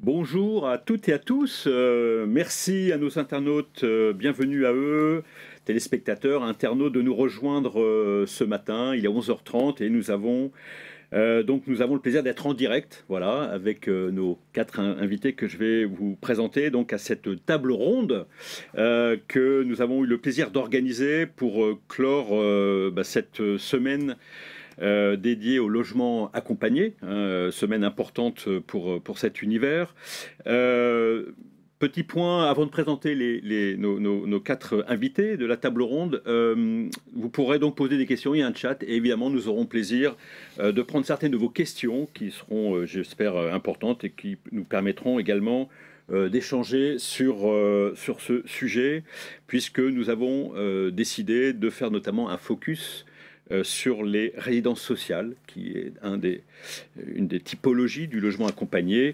Bonjour à toutes et à tous. Merci à nos internautes, bienvenue à eux, téléspectateurs, internautes, de nous rejoindre ce matin. Il est 11h30 et nous avons le plaisir d'être en direct, voilà, avec nos quatre invités que je vais vous présenter donc à cette table ronde que nous avons eu le plaisir d'organiser pour clore cette semaine dédié au logement accompagné, semaine importante pour cet univers. Petit point, avant de présenter nos quatre invités de la table ronde, vous pourrez donc poser des questions, il y a un chat, et évidemment nous aurons plaisir de prendre certaines de vos questions qui seront, j'espère, importantes et qui nous permettront également d'échanger sur ce sujet, puisque nous avons décidé de faire notamment un focus sur les résidences sociales, qui est une des typologies du logement accompagné.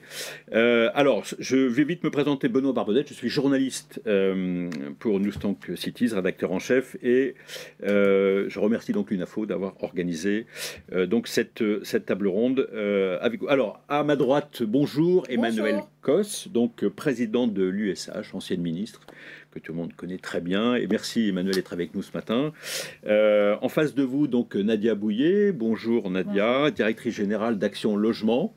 Alors, je vais vite me présenter. Benoît Barbedette, je suis journaliste pour Newstalk Cities, rédacteur en chef, et je remercie donc l'UNAFO d'avoir organisé donc cette table ronde avec vous. Alors, à ma droite, bonjour, Emmanuel Cos, donc président de l'USH, ancienne ministre, que tout le monde connaît très bien. Et merci Emmanuel d'être avec nous ce matin. En face de vous, donc Nadia Bouillet. Bonjour Nadia, bonjour. Directrice générale d'Action Logement.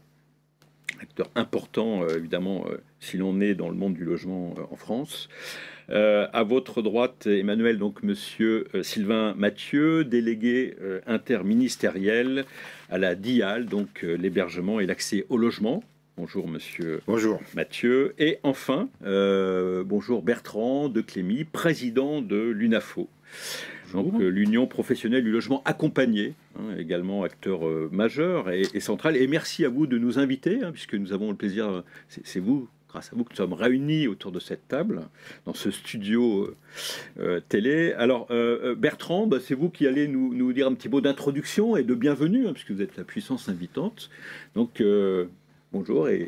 Acteur important, évidemment, si l'on est dans le monde du logement en France. À votre droite, Emmanuel, donc monsieur Sylvain Mathieu, délégué interministériel à la DIAL, donc l'hébergement et l'accès au logement. Bonjour monsieur bonjour. Mathieu. Et enfin, bonjour Bertrand de Clémy, président de l'UNAFO, donc l'Union professionnelle du logement accompagné, également acteur majeur et central. Et merci à vous de nous inviter, puisque nous avons le plaisir, c'est vous, grâce à vous, que nous sommes réunis autour de cette table, dans ce studio télé. Alors Bertrand, c'est vous qui allez nous dire un petit mot d'introduction et de bienvenue, puisque vous êtes la puissance invitante. Donc bonjour et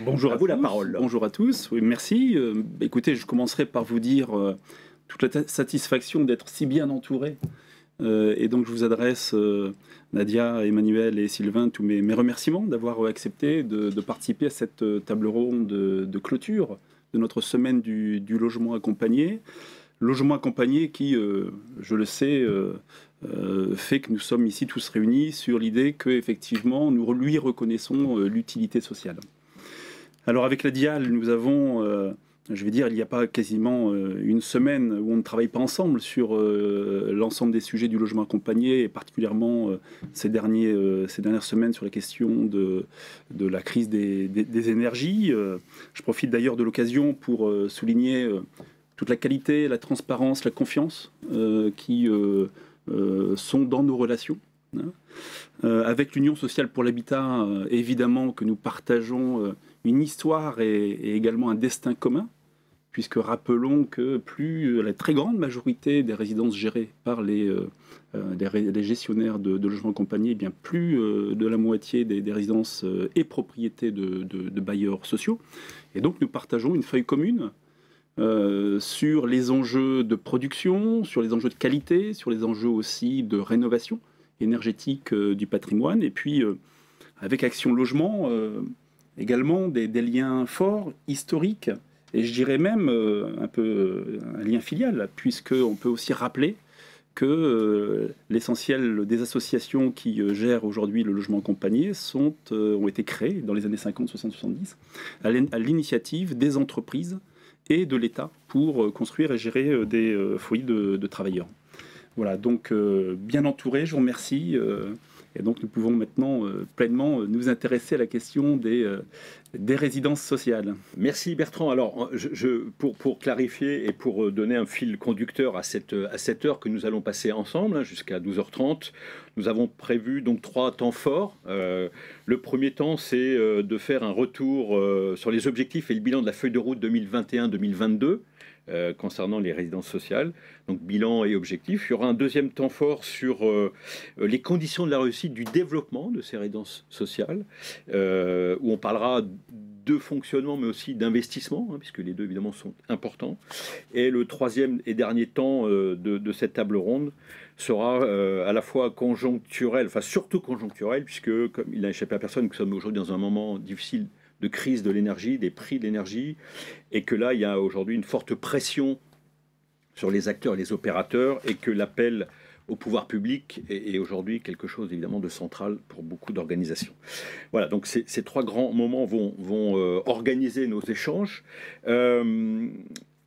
bonjour à vous tous. La parole. Bonjour à tous, oui, merci. Écoutez, je commencerai par vous dire toute la satisfaction d'être si bien entouré. Et donc je vous adresse, Nadia, Emmanuel et Sylvain, tous mes remerciements d'avoir accepté de participer à cette table ronde de clôture de notre semaine du logement accompagné. Logement accompagné qui, je le sais, fait que nous sommes ici tous réunis sur l'idée qu'effectivement nous lui reconnaissons l'utilité sociale. Alors avec la DIAL, nous avons, je vais dire, il n'y a pas quasiment une semaine où on ne travaille pas ensemble sur l'ensemble des sujets du logement accompagné, et particulièrement ces dernières semaines sur la question de la crise des énergies. Je profite d'ailleurs de l'occasion pour souligner toute la qualité, la transparence, la confiance qui sont dans nos relations. Avec l'Union sociale pour l'habitat, évidemment que nous partageons une histoire et également un destin commun, puisque rappelons que la très grande majorité des résidences gérées par les gestionnaires de logements accompagnés, bien plus de la moitié des résidences est propriété de bailleurs sociaux. Et donc nous partageons une feuille commune sur les enjeux de production, sur les enjeux de qualité, sur les enjeux aussi de rénovation énergétique du patrimoine, et puis avec Action Logement, également des liens forts, historiques, et je dirais même un peu un lien filial, puisqu'on peut aussi rappeler que l'essentiel des associations qui gèrent aujourd'hui le logement accompagné ont été créées dans les années 50, 60, 70, à l'initiative des entreprises et de l'État pour construire et gérer des foyers de travailleurs. Voilà, donc bien entouré, je vous remercie. Et donc nous pouvons maintenant pleinement nous intéresser à la question des résidences sociales. Merci Bertrand. Alors pour clarifier et pour donner un fil conducteur à cette heure que nous allons passer ensemble, jusqu'à 12h30, nous avons prévu donc 3 temps forts. Le premier temps, c'est de faire un retour sur les objectifs et le bilan de la feuille de route 2021-2022. Concernant les résidences sociales, donc bilan et objectifs. Il y aura un deuxième temps fort sur les conditions de la réussite du développement de ces résidences sociales, où on parlera de fonctionnement mais aussi d'investissement, puisque les deux évidemment sont importants. Et le troisième et dernier temps de cette table ronde sera à la fois conjoncturel, enfin surtout conjoncturel, puisque comme il n'a échappé à personne, nous sommes aujourd'hui dans un moment difficile de crise de l'énergie, des prix de l'énergie, et que là, il y a aujourd'hui une forte pression sur les acteurs et les opérateurs, et que l'appel au pouvoir public est aujourd'hui quelque chose évidemment de central pour beaucoup d'organisations. Voilà, donc ces trois grands moments vont organiser nos échanges.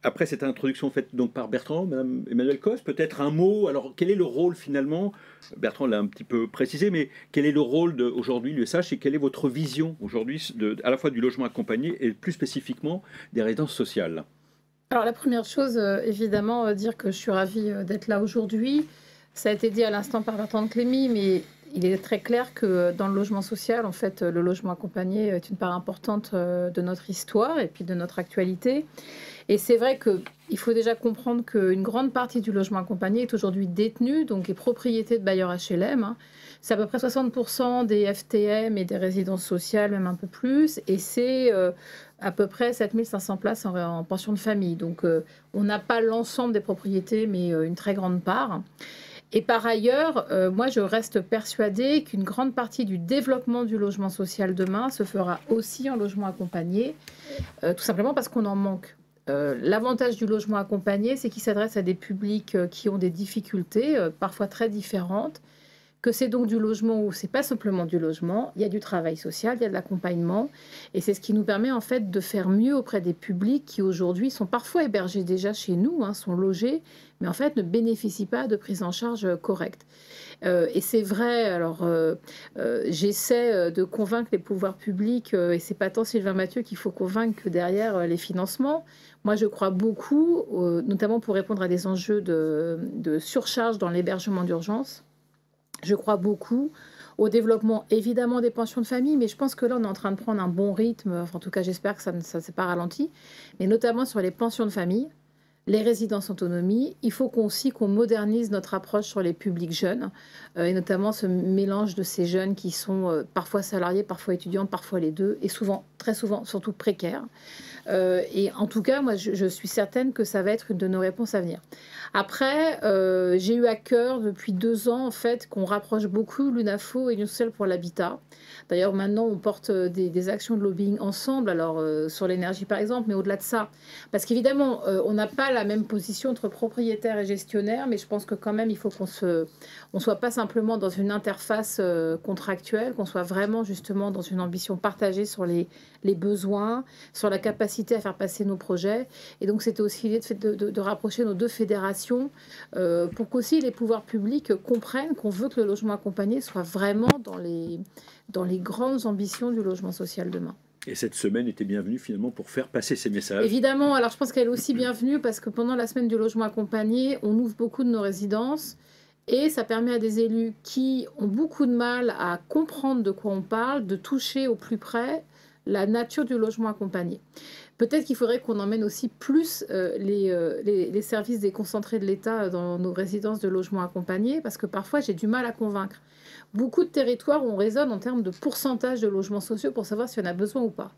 Après cette introduction faite donc par Bertrand, Madame Emmanuelle Cos, peut-être un mot. Alors, quel est le rôle finalement? Bertrand l'a un petit peu précisé, mais quel est le rôle aujourd'hui de l'USH et quelle est votre vision aujourd'hui à la fois du logement accompagné et plus spécifiquement des résidences sociales? Alors la première chose, évidemment, dire que je suis ravie d'être là aujourd'hui. Ça a été dit à l'instant par Bertrand de Clémy, mais il est très clair que dans le logement social, en fait, le logement accompagné est une part importante de notre histoire et puis de notre actualité. Et c'est vrai qu'il faut déjà comprendre qu'une grande partie du logement accompagné est aujourd'hui détenue, donc est propriété de bailleurs HLM. Hein. C'est à peu près 60% des FTM et des résidences sociales, même un peu plus. Et c'est à peu près 7500 places en pension de famille. Donc on n'a pas l'ensemble des propriétés, mais une très grande part. Et par ailleurs, moi, je reste persuadée qu'une grande partie du développement du logement social demain se fera aussi en logement accompagné, tout simplement parce qu'on en manque. L'avantage du logement accompagné, c'est qu'il s'adresse à des publics qui ont des difficultés, parfois très différentes, que c'est donc du logement où c'est pas simplement du logement, il y a du travail social, il y a de l'accompagnement, et c'est ce qui nous permet en fait de faire mieux auprès des publics qui aujourd'hui sont parfois hébergés déjà chez nous, hein, sont logés, mais en fait ne bénéficient pas de prise en charge correcte. Et c'est vrai, alors j'essaie de convaincre les pouvoirs publics, et c'est pas tant Sylvain Mathieu qu'il faut convaincre que derrière les financements. Moi, je crois beaucoup, notamment pour répondre à des enjeux de surcharge dans l'hébergement d'urgence. Je crois beaucoup au développement, évidemment, des pensions de famille, mais je pense que là, on est en train de prendre un bon rythme. Enfin, en tout cas, j'espère que ça ne s'est pas ralenti, mais notamment sur les pensions de famille, les résidences autonomie. Il faut qu'on modernise notre approche sur les publics jeunes, et notamment ce mélange de ces jeunes qui sont parfois salariés, parfois étudiants, parfois les deux, et souvent, très souvent, surtout précaires. Et en tout cas, moi, je suis certaine que ça va être une de nos réponses à venir. Après, j'ai eu à cœur depuis 2 ans, en fait, qu'on rapproche beaucoup l'UNAFO et l'UNSOL pour l'habitat. D'ailleurs, maintenant, on porte des actions de lobbying ensemble, alors sur l'énergie par exemple, mais au-delà de ça. Parce qu'évidemment, on n'a pas la même position entre propriétaires et gestionnaires, mais je pense que quand même, il faut qu'on soit pas simplement dans une interface contractuelle, qu'on soit vraiment justement dans une ambition partagée sur les besoins, sur la capacité à faire passer nos projets. Et donc, c'était aussi l'idée de rapprocher nos deux fédérations pour qu'aussi les pouvoirs publics comprennent qu'on veut que le logement accompagné soit vraiment dans les grandes ambitions du logement social demain. Et cette semaine était bienvenue finalement pour faire passer ces messages. Évidemment, alors je pense qu'elle est aussi bienvenue parce que pendant la semaine du logement accompagné, on ouvre beaucoup de nos résidences et ça permet à des élus qui ont beaucoup de mal à comprendre de quoi on parle, de toucher au plus près la nature du logement accompagné. Peut-être qu'il faudrait qu'on emmène aussi plus les services déconcentrés de l'État dans nos résidences de logement accompagné, parce que parfois j'ai du mal à convaincre. Beaucoup de territoires où on raisonne en termes de pourcentage de logements sociaux pour savoir si on a besoin ou pas.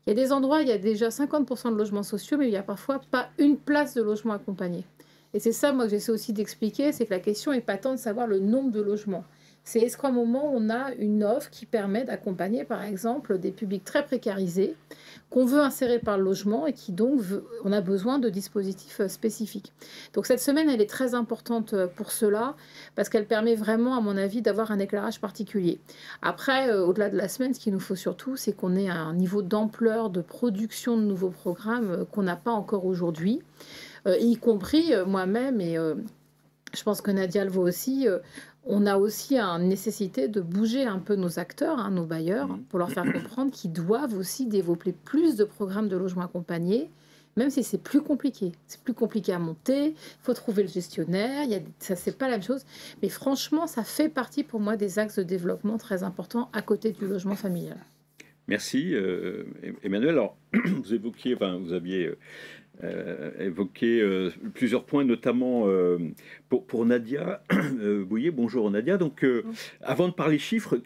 Il y a des endroits où il y a déjà 50% de logements sociaux, mais il n'y a parfois pas une place de logement accompagné. Et c'est ça, moi, que j'essaie aussi d'expliquer, c'est que la question n'est pas tant de savoir le nombre de logements. C'est est-ce qu'à un moment, on a une offre qui permet d'accompagner, par exemple, des publics très précarisés qu'on veut insérer par le logement et qui donc, on a besoin de dispositifs spécifiques. Donc cette semaine, elle est très importante pour cela parce qu'elle permet vraiment, à mon avis, d'avoir un éclairage particulier. Après, au-delà de la semaine, ce qu'il nous faut surtout, c'est qu'on ait un niveau d'ampleur de production de nouveaux programmes qu'on n'a pas encore aujourd'hui, y compris moi-même et je pense que Nadia le voit aussi. On a aussi une nécessité de bouger un peu nos acteurs, hein, nos bailleurs, pour leur faire comprendre qu'ils doivent aussi développer plus de programmes de logement accompagné, même si c'est plus compliqué. C'est plus compliqué à monter, il faut trouver le gestionnaire, ça c'est pas la même chose. Mais franchement, ça fait partie pour moi des axes de développement très importants à côté du logement familial. Merci Emmanuel. Alors, vous aviez évoqué plusieurs points, notamment pour Nadia Bouillet. Bonjour Nadia. Donc, avant de parler chiffres,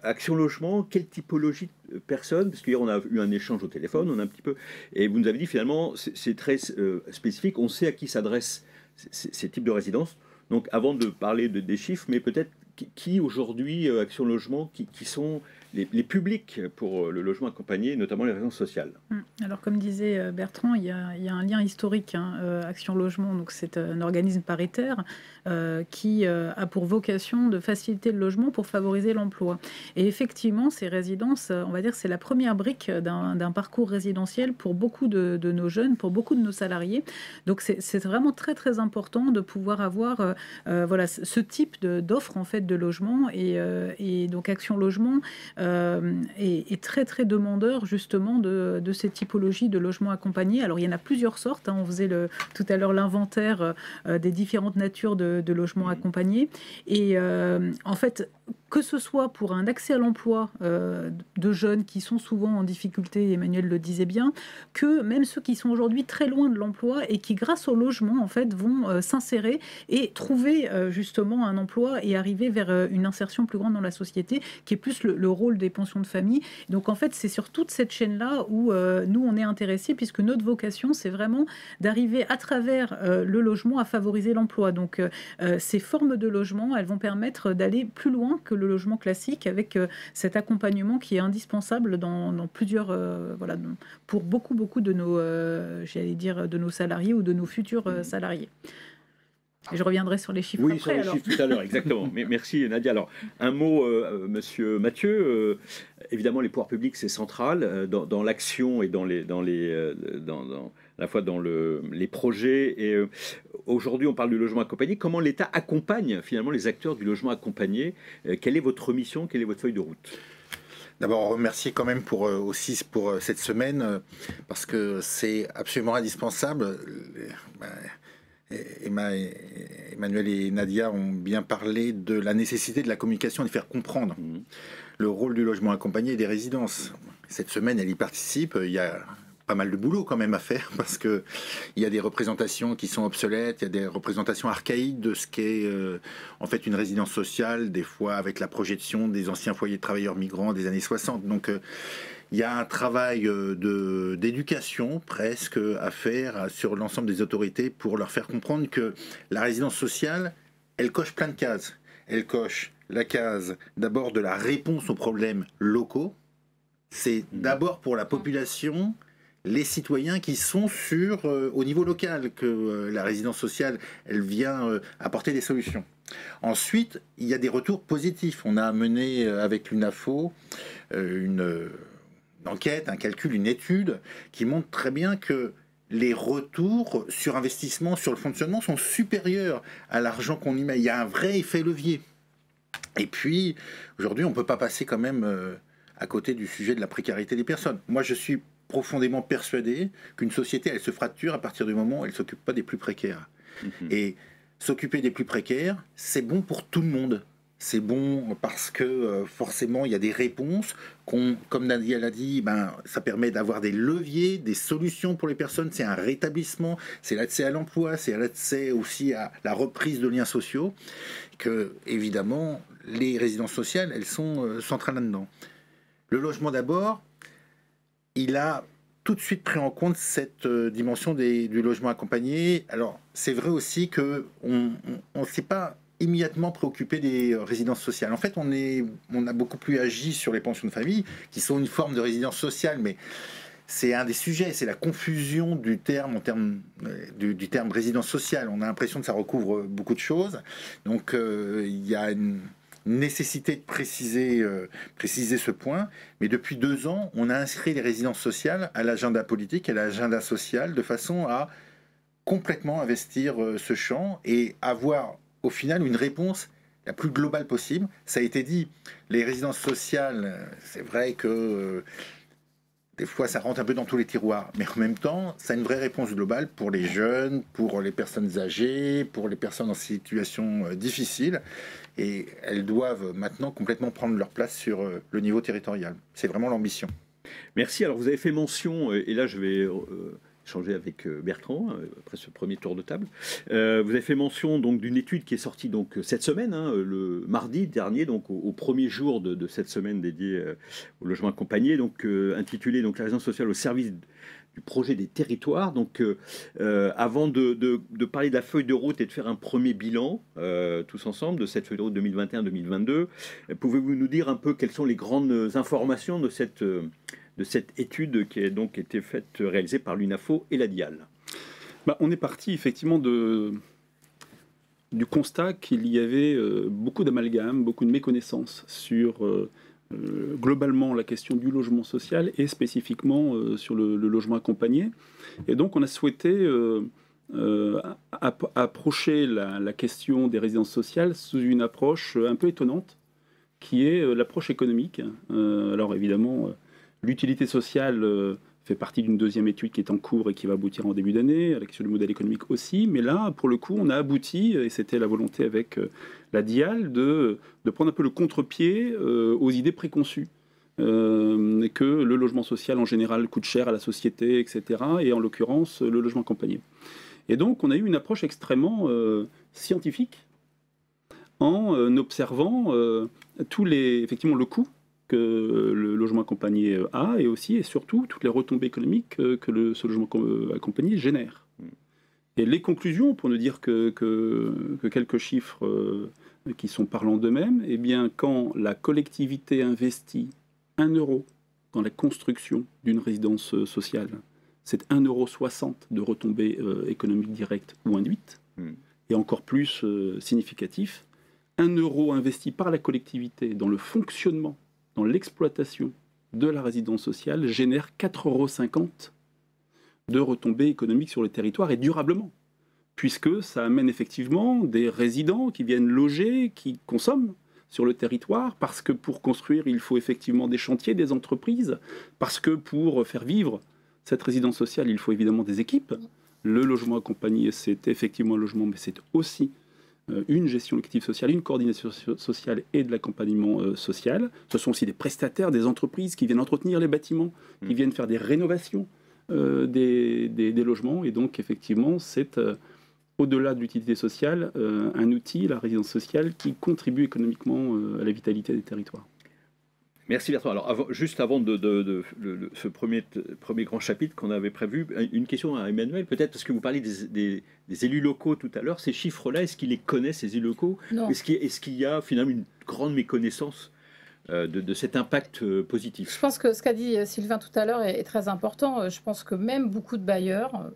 Action Logement, quelle typologie de personnes? Parce qu'hier on a eu un échange au téléphone, on a un petit peu, et vous nous avez dit finalement c'est très spécifique. On sait à qui s'adressent ces types de résidences. Donc, avant de parler des chiffres, mais peut-être qui aujourd'hui, Action Logement, qui sont les publics pour le logement accompagné, notamment les résidences sociales? Alors, comme disait Bertrand, il y a un lien historique. Action Logement, donc c'est un organisme paritaire qui a pour vocation de faciliter le logement pour favoriser l'emploi. Et effectivement, ces résidences, on va dire, c'est la première brique d'un parcours résidentiel pour beaucoup de nos jeunes, pour beaucoup de nos salariés. Donc, c'est vraiment très très important de pouvoir avoir voilà, ce type d'offre en fait de logement. Et donc, Action Logement est très très demandeur justement de ces typologies de logements accompagnés. Alors il y en a plusieurs sortes, on faisait tout à l'heure l'inventaire des différentes natures de logements accompagnés, et en fait, que ce soit pour un accès à l'emploi de jeunes qui sont souvent en difficulté, Emmanuel le disait bien, que même ceux qui sont aujourd'hui très loin de l'emploi et qui, grâce au logement, en fait, vont s'insérer et trouver justement un emploi et arriver vers une insertion plus grande dans la société, qui est plus le rôle des pensions de famille. Donc en fait, c'est sur toute cette chaîne-là où nous, on est intéressés, puisque notre vocation, c'est vraiment d'arriver à travers le logement à favoriser l'emploi. Donc ces formes de logement, elles vont permettre d'aller plus loin que le logement classique, avec cet accompagnement qui est indispensable dans plusieurs, voilà, pour beaucoup de nos, j'allais dire, de nos salariés ou de nos futurs salariés. Et je reviendrai sur les chiffres après. Oui, sur les chiffres tout à l'heure, exactement. Mais merci Nadia. Alors, un mot, monsieur Mathieu. Évidemment, les pouvoirs publics, c'est central dans l'action et à la fois dans les projets. Et aujourd'hui, on parle du logement accompagné. Comment l'État accompagne finalement les acteurs du logement accompagné? Quelle est votre mission? Quelle est votre feuille de route? D'abord, remercier quand même pour cette semaine, parce que c'est absolument indispensable. Emmanuel et Nadia ont bien parlé de la nécessité de la communication et de faire comprendre le rôle du logement accompagné et des résidences. Cette semaine, elle y participe. Il y a pas mal de boulot quand même à faire, parce qu'il y a des représentations qui sont obsolètes, il y a des représentations archaïques de ce qu'est en fait une résidence sociale, des fois avec la projection des anciens foyers de travailleurs migrants des années 60. Donc il y a un travail d'éducation presque à faire sur l'ensemble des autorités pour leur faire comprendre que la résidence sociale, elle coche plein de cases. Elle coche la case d'abord de la réponse aux problèmes locaux. C'est d'abord pour la population, les citoyens qui sont au niveau local, que la résidence sociale, elle vient apporter des solutions. Ensuite, il y a des retours positifs. On a mené avec l'UNAFO une enquête, un calcul, une étude qui montre très bien que les retours sur investissement, sur le fonctionnement sont supérieurs à l'argent qu'on y met. Il y a un vrai effet levier. Et puis, aujourd'hui, on ne peut pas passer quand même à côté du sujet de la précarité des personnes. Moi, je suis profondément persuadé qu'une société, elle se fracture à partir du moment où elle ne s'occupe pas des plus précaires. Et s'occuper des plus précaires, c'est bon pour tout le monde. C'est bon parce que forcément, il y a des réponses. Comme Nadia l'a dit, ça permet d'avoir des leviers, des solutions pour les personnes. C'est un rétablissement, c'est l'accès à l'emploi, c'est l'accès aussi à la reprise de liens sociaux. Que, évidemment, les résidences sociales, elles sont centrales là-dedans. Le logement d'abord, il a tout de suite pris en compte cette dimension du logement accompagné. Alors, c'est vrai aussi qu'on ne s'est pas immédiatement préoccupé des résidences sociales. En fait, on a beaucoup plus agi sur les pensions de famille, qui sont une forme de résidence sociale, mais c'est un des sujets, c'est la confusion du terme du terme résidence sociale. On a l'impression que ça recouvre beaucoup de choses. Donc, il y a une nécessité de préciser ce point. Mais depuis 2 ans, on a inscrit les résidences sociales à l'agenda politique et à l'agenda social, de façon à complètement investir ce champ et avoir au final une réponse la plus globale possible. Ça a été dit, les résidences sociales, c'est vrai que des fois ça rentre un peu dans tous les tiroirs, mais en même temps ça a une vraie réponse globale pour les jeunes, pour les personnes âgées, pour les personnes en situation difficile, et elles doivent maintenant complètement prendre leur place sur le niveau territorial. C'est vraiment l'ambition. Merci. Alors vous avez fait mention, et là je vais échanger avec Bertrand après ce premier tour de table. Vous avez fait mention donc d'une étude qui est sortie donc cette semaine, le mardi dernier, donc au premier jour de cette semaine dédiée au logement accompagné, donc intitulée donc la résidence sociale au service du projet des territoires. Donc, avant de parler de la feuille de route et de faire un premier bilan, tous ensemble, de cette feuille de route 2021-2022, pouvez-vous nous dire un peu quelles sont les grandes informations de cette étude qui a donc été réalisée par l'UNAFO et la DIAL? On est parti effectivement du constat qu'il y avait beaucoup d'amalgames, beaucoup de méconnaissances sur globalement la question du logement social et spécifiquement sur le logement accompagné. Et donc on a souhaité approcher la question des résidences sociales sous une approche un peu étonnante, qui est l'approche économique. Alors évidemment, l'utilité sociale fait partie d'une deuxième étude qui est en cours et qui va aboutir en début d'année, à la question du modèle économique aussi. Mais là, pour le coup, on a abouti, et c'était la volonté avec la DIAL, de prendre un peu le contre-pied aux idées préconçues. Que le logement social en général coûte cher à la société, etc. Et en l'occurrence, le logement accompagné. Et donc, on a eu une approche extrêmement scientifique en observant effectivement le coût que le logement accompagné a, et aussi et surtout toutes les retombées économiques que ce logement accompagné génère. Et les conclusions, pour ne dire que quelques chiffres qui sont parlants d'eux-mêmes, eh bien, quand la collectivité investit 1 euro dans la construction d'une résidence sociale, c'est 1,60 € de retombées économiques directes ou induites, et encore plus significatif, 1 euro investi par la collectivité dans le fonctionnement, dans l'exploitation de la résidence sociale, génère 4,50 € de retombées économiques sur le territoire, et durablement, puisque ça amène effectivement des résidents qui viennent loger, qui consomment sur le territoire, parce que pour construire, il faut effectivement des chantiers, des entreprises, parce que pour faire vivre cette résidence sociale, il faut évidemment des équipes. Le logement accompagné, c'est effectivement un logement, mais c'est aussi une gestion locative sociale, une coordination sociale et de l'accompagnement social. Ce sont aussi des prestataires, des entreprises qui viennent entretenir les bâtiments, qui viennent faire des rénovations des logements. Et donc, effectivement, c'est, au-delà de l'utilité sociale, un outil, la résidence sociale, qui contribue économiquement à la vitalité des territoires. Merci Bertrand. Alors, juste avant ce premier grand chapitre qu'on avait prévu, une question à Emmanuel, peut-être, parce que vous parliez des élus locaux tout à l'heure. Ces chiffres-là, est-ce qu'ils les connaissent, ces élus locaux? Non. Est-ce qu'il y a finalement une grande méconnaissance de cet impact positif? Je pense que ce qu'a dit Sylvain tout à l'heure est très important. Je pense que même beaucoup de bailleurs,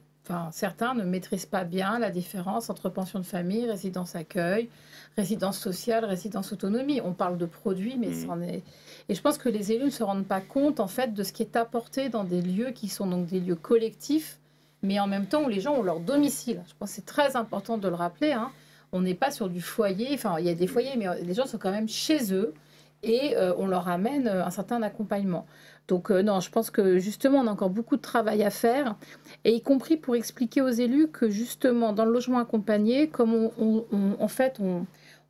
certains ne maîtrisent pas bien la différence entre pension de famille, résidence accueil, résidence sociale, résidence autonomie. On parle de produits, mais c'en est... Et je pense que les élus ne se rendent pas compte, en fait, de ce qui est apporté dans des lieux qui sont donc des lieux collectifs, mais en même temps où les gens ont leur domicile. Je pense que c'est très important de le rappeler, hein. On n'est pas sur du foyer. Enfin, il y a des foyers, mais les gens sont quand même chez eux et on leur amène un certain accompagnement. Donc non, je pense que justement, on a encore beaucoup de travail à faire, et y compris pour expliquer aux élus que justement, dans le logement accompagné, comme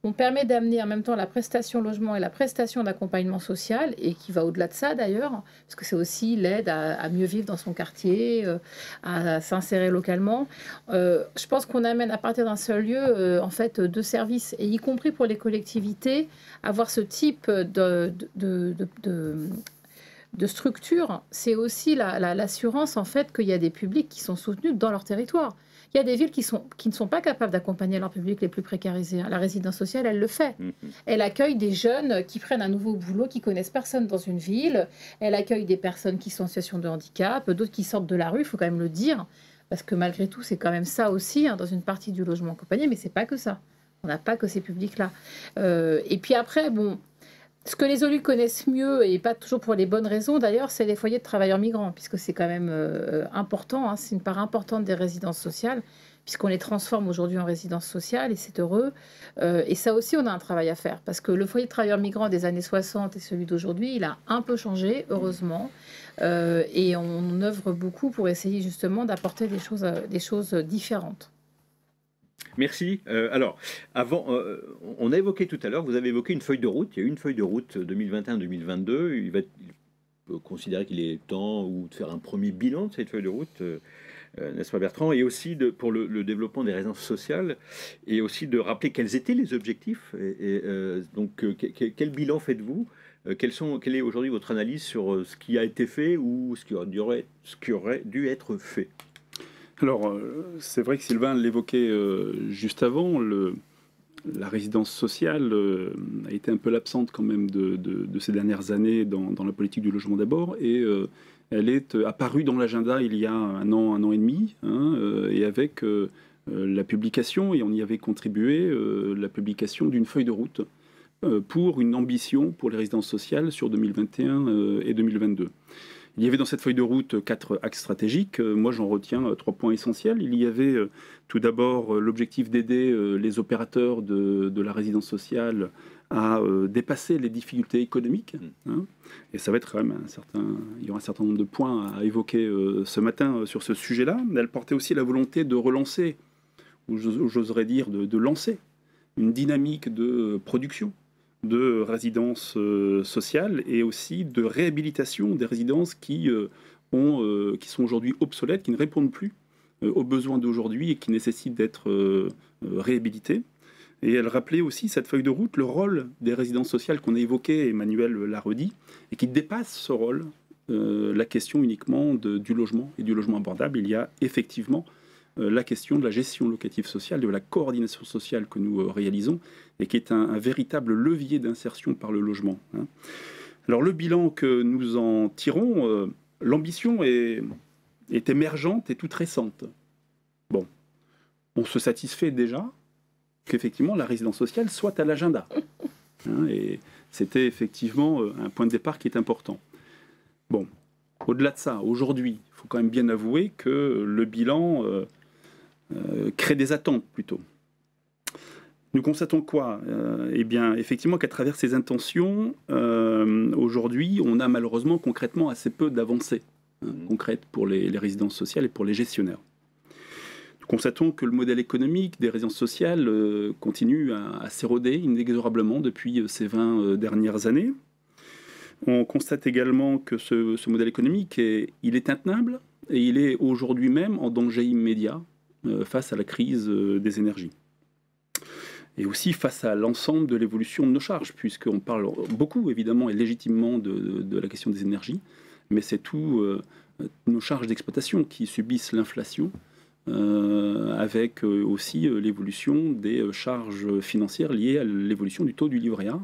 on permet d'amener en même temps la prestation logement et la prestation d'accompagnement social, et qui va au-delà de ça d'ailleurs, parce que c'est aussi l'aide à mieux vivre dans son quartier, à s'insérer localement. Je pense qu'on amène à partir d'un seul lieu en fait deux services, et y compris pour les collectivités, avoir ce type de structure, c'est aussi l'assurance en fait qu'il y a des publics qui sont soutenus dans leur territoire. Il y a des villes qui ne sont pas capables d'accompagner leurs publics les plus précarisés. La résidence sociale, elle le fait. Elle accueille des jeunes qui prennent un nouveau boulot, qui connaissent personne dans une ville. Elle accueille des personnes qui sont en situation de handicap, d'autres qui sortent de la rue, il faut quand même le dire. Parce que malgré tout, c'est quand même ça aussi, hein, dans une partie du logement accompagné, mais c'est pas que ça. On n'a pas que ces publics-là. Et puis après, bon... Ce que les élus connaissent mieux, et pas toujours pour les bonnes raisons d'ailleurs, c'est les foyers de travailleurs migrants, puisque c'est quand même important, hein, c'est une part importante des résidences sociales, puisqu'on les transforme aujourd'hui en résidences sociales, et c'est heureux. Et ça aussi, on a un travail à faire, parce que le foyer de travailleurs migrants des années 60 et celui d'aujourd'hui, il a un peu changé, heureusement, et on œuvre beaucoup pour essayer justement d'apporter des choses différentes. Merci. Alors, avant, on a évoqué tout à l'heure, vous avez évoqué une feuille de route. Il y a eu une feuille de route 2021-2022. Il peut considérer qu'il est temps de faire un premier bilan de cette feuille de route, n'est-ce pas Bertrand? Et aussi pour le développement des résidences sociales, et aussi de rappeler quels étaient les objectifs. Donc, quel bilan faites-vous Quelle est aujourd'hui votre analyse sur ce qui a été fait ou ce qui aurait dû être fait? Alors, c'est vrai que Sylvain l'évoquait juste avant, la résidence sociale a été un peu l'absente quand même de ces dernières années dans la politique du logement d'abord, et elle est apparue dans l'agenda il y a un an et demi, et avec la publication, et on y avait contribué, la publication d'une feuille de route pour une ambition pour les résidences sociales sur 2021 et 2022. Il y avait dans cette feuille de route 4 axes stratégiques. Moi, j'en retiens 3 points essentiels. Il y avait tout d'abord l'objectif d'aider les opérateurs de la résidence sociale à dépasser les difficultés économiques. Et ça va être quand même il y aura un certain nombre de points à évoquer ce matin sur ce sujet-là. Elle portait aussi la volonté de relancer, ou j'oserais dire de lancer, une dynamique de production de résidences sociales et aussi de réhabilitation des résidences qui sont aujourd'hui obsolètes, qui ne répondent plus aux besoins d'aujourd'hui et qui nécessitent d'être réhabilitées. Et elle rappelait aussi, cette feuille de route, le rôle des résidences sociales qu'on a évoqué, Emmanuel l'a redit, et qui dépasse ce rôle, la question uniquement du logement et du logement abordable. Il y a effectivement la question de la gestion locative sociale, de la coordination sociale que nous réalisons et qui est un véritable levier d'insertion par le logement. Alors le bilan que nous en tirons, l'ambition est émergente et toute récente. Bon, on se satisfait déjà qu'effectivement la résidence sociale soit à l'agenda. Et c'était effectivement un point de départ qui est important. Bon, au-delà de ça, aujourd'hui, il faut quand même bien avouer que le bilan crée des attentes plutôt. Nous constatons quoi? Eh bien, effectivement, qu'à travers ces intentions, aujourd'hui, on a malheureusement concrètement assez peu d'avancées concrètes pour les résidences sociales et pour les gestionnaires. Nous constatons que le modèle économique des résidences sociales continue à s'éroder inexorablement depuis ces 20 dernières années. On constate également que ce modèle économique, il est intenable et il est aujourd'hui même en danger immédiat face à la crise des énergies. Et aussi face à l'ensemble de l'évolution de nos charges, puisqu'on parle beaucoup, évidemment, et légitimement de la question des énergies, mais c'est tout nos charges d'exploitation qui subissent l'inflation, avec aussi l'évolution des charges financières liées à l'évolution du taux du livret A.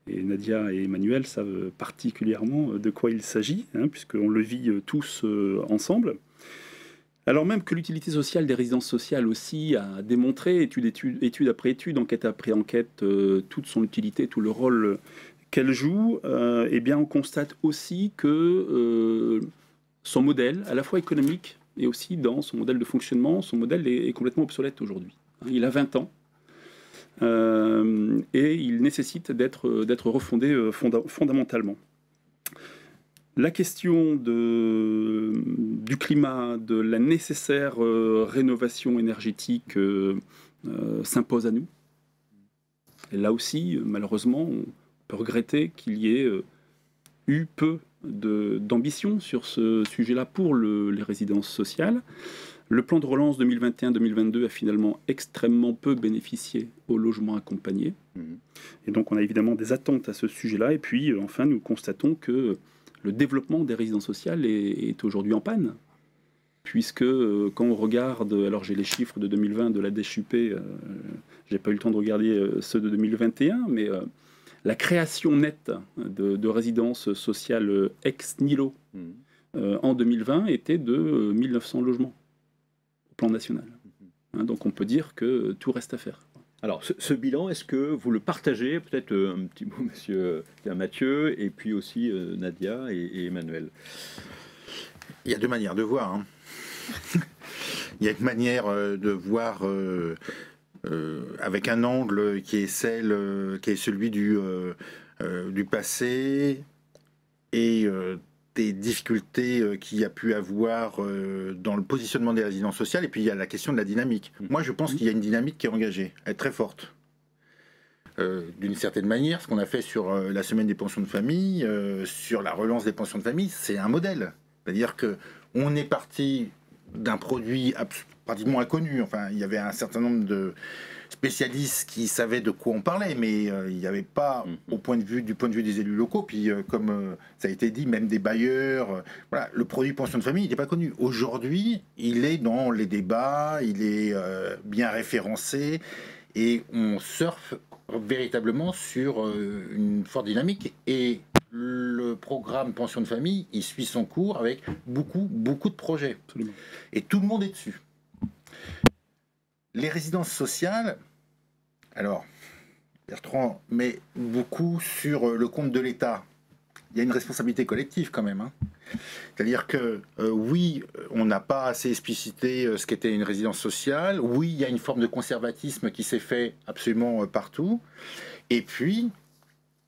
Et Nadia et Emmanuel savent particulièrement de quoi il s'agit, puisqu'on le vit tous ensemble. Alors même que l'utilité sociale des résidences sociales aussi a démontré, étude après étude, enquête après enquête, toute son utilité, tout le rôle qu'elle joue, eh bien on constate aussi que son modèle, à la fois économique et aussi dans son modèle de fonctionnement, son modèle est complètement obsolète aujourd'hui. Il a 20 ans. Et il nécessite d'être refondé fondamentalement. La question du climat, de la nécessaire rénovation énergétique s'impose à nous. Et là aussi, malheureusement, on peut regretter qu'il y ait eu peu d'ambition sur ce sujet-là pour les résidences sociales. Le plan de relance 2021-2022 a finalement extrêmement peu bénéficié au logement accompagné. Et donc on a évidemment des attentes à ce sujet-là. Et puis enfin, nous constatons que le développement des résidences sociales est aujourd'hui en panne. Puisque quand on regarde, alors j'ai les chiffres de 2020 de la DHUP, j'ai pas eu le temps de regarder ceux de 2021, mais la création nette de résidences sociales ex nihilo en 2020 était de 1900 logements. Plan national. Donc on peut dire que tout reste à faire. Alors ce bilan, est-ce que vous le partagez? Peut-être un petit mot, monsieur Mathieu, et puis aussi Nadia et Emmanuel. Il y a deux manières de voir. Il y a une manière de voir avec un angle qui est celui du passé et des difficultés qu'il y a pu avoir dans le positionnement des résidences sociales, et puis il y a la question de la dynamique. Moi, je pense qu'il y a une dynamique qui est engagée, elle est très forte. D'une certaine manière, ce qu'on a fait sur la semaine des pensions de famille, sur la relance des pensions de famille, c'est un modèle. C'est-à-dire qu'on est parti d'un produit pratiquement inconnu. Enfin, il y avait un certain nombre spécialistes qui savaient de quoi on parlait, mais il n'y avait pas, du point de vue des élus locaux, puis comme ça a été dit, même des bailleurs, voilà, le produit pension de famille n'était pas connu. Aujourd'hui, il est dans les débats, il est bien référencé, et on surfe véritablement sur une forte dynamique. Et le programme pension de famille, il suit son cours avec beaucoup de projets. Absolument. Et tout le monde est dessus. Les résidences sociales, alors, Bertrand met beaucoup sur le compte de l'État. Il y a une responsabilité collective quand même. Hein. C'est-à-dire que oui, on n'a pas assez explicité ce qu'était une résidence sociale. Oui, il y a une forme de conservatisme qui s'est fait absolument partout. Et puis,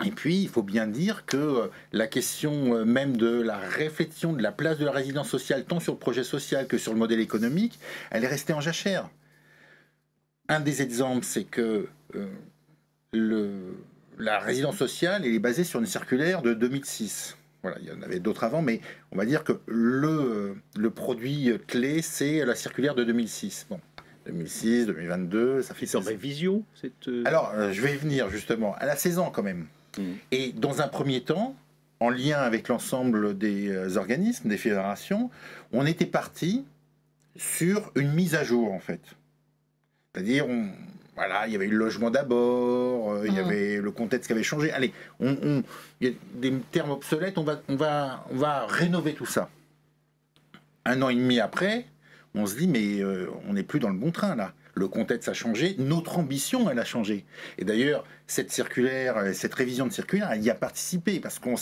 il faut bien dire que la question même de la réflexion de la place de la résidence sociale, tant sur le projet social que sur le modèle économique, elle est restée en jachère. Un des exemples, c'est que la résidence sociale elle est basée sur une circulaire de 2006. Voilà, il y en avait d'autres avant, mais on va dire que le produit clé, c'est la circulaire de 2006. Bon, 2006, 2022, ça fait... C'est en révision Alors, je vais y venir justement. Elle a 16 ans quand même. Et dans un premier temps, en lien avec l'ensemble des organismes, des fédérations, on était parti sur une mise à jour en fait. C'est-à-dire, voilà, il y avait eu le logement d'abord, il y avait le contexte qui avait changé. Allez, il y a des termes obsolètes, on va rénover tout ça. 1 an et demi après, on se dit, mais on n'est plus dans le bon train là. Le contexte a changé, notre ambition, elle a changé. Et d'ailleurs, cette circulaire, cette révision de circulaire, elle y a participé parce qu'on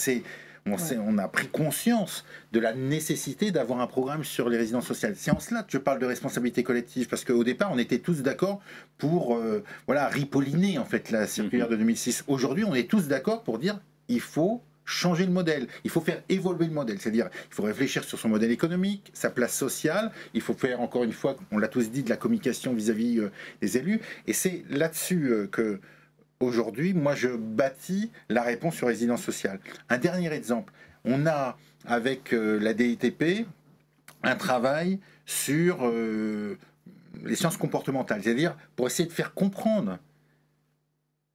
a pris conscience de la nécessité d'avoir un programme sur les résidences sociales. C'est en cela que je parle de responsabilité collective, parce qu'au départ, on était tous d'accord pour ripolliner en fait la circulaire de 2006. Aujourd'hui, on est tous d'accord pour dire il faut changer le modèle, il faut faire évoluer le modèle, c'est-à-dire il faut réfléchir sur son modèle économique, sa place sociale, il faut faire encore une fois, on l'a tous dit, de la communication vis-à-vis des élus, et c'est là-dessus que aujourd'hui, moi, je bâtis la réponse sur résidence sociale. Un dernier exemple, on a, avec la DITP, un travail sur les sciences comportementales, c'est-à-dire pour essayer de faire comprendre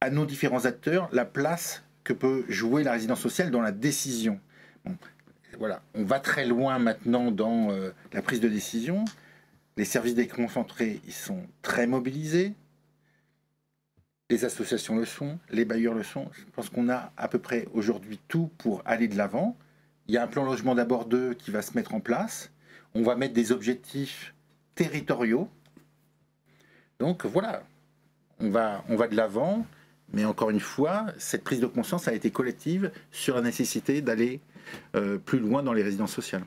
à nos différents acteurs la place que peut jouer la résidence sociale dans la décision. Bon, voilà, on va très loin maintenant dans la prise de décision. Les services déconcentrés, ils sont très mobilisés. Les associations le sont, les bailleurs le sont. Je pense qu'on a à peu près aujourd'hui tout pour aller de l'avant. Il y a un plan logement d'abord 2 qui va se mettre en place. On va mettre des objectifs territoriaux. Donc voilà, on va de l'avant. Mais encore une fois, cette prise de conscience a été collective sur la nécessité d'aller plus loin dans les résidences sociales.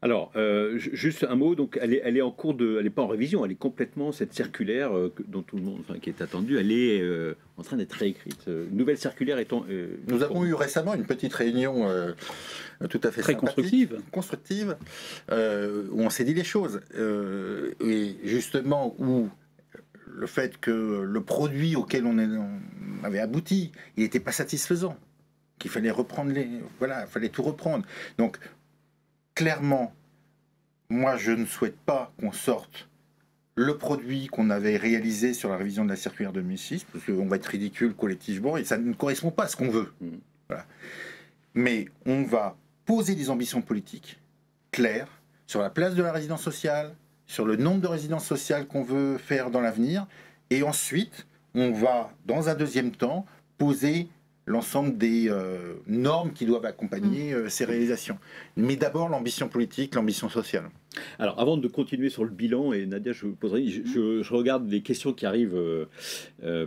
Alors, juste un mot, donc elle est en cours de, elle n'est pas en révision, elle est complètement, cette circulaire dont tout le monde, qui est attendue, elle est en train d'être réécrite. Une nouvelle circulaire étant... Nous avons eu récemment une petite réunion tout à fait très constructive, où on s'est dit les choses. Et justement, où le fait que le produit auquel on avait abouti, il n'était pas satisfaisant, qu'il fallait reprendre fallait tout reprendre. Donc, clairement, moi, je ne souhaite pas qu'on sorte le produit qu'on avait réalisé sur la révision de la circulaire 2006, parce qu'on va être ridicule collectivement, et ça ne correspond pas à ce qu'on veut. Voilà. Mais on va poser des ambitions politiques claires sur la place de la résidence sociale, sur le nombre de résidences sociales qu'on veut faire dans l'avenir, et ensuite, on va, dans un deuxième temps, poser l'ensemble des normes qui doivent accompagner ces réalisations. Mais d'abord, l'ambition politique, l'ambition sociale. Alors, avant de continuer sur le bilan, et Nadia, je regarde les questions qui arrivent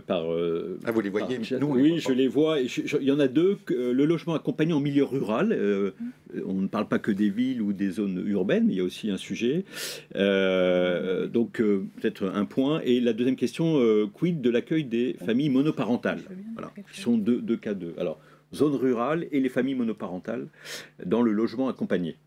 par... vous les voyez nous, oui, je les vois. Il y en a 2. Le logement accompagné en milieu rural. On ne parle pas que des villes ou des zones urbaines, mais il y a aussi un sujet. Donc, peut-être un point. Et la deuxième question, quid de l'accueil des familles monoparentales, voilà, qui sont deux cas de... Alors, zone rurale et les familles monoparentales dans le logement accompagné.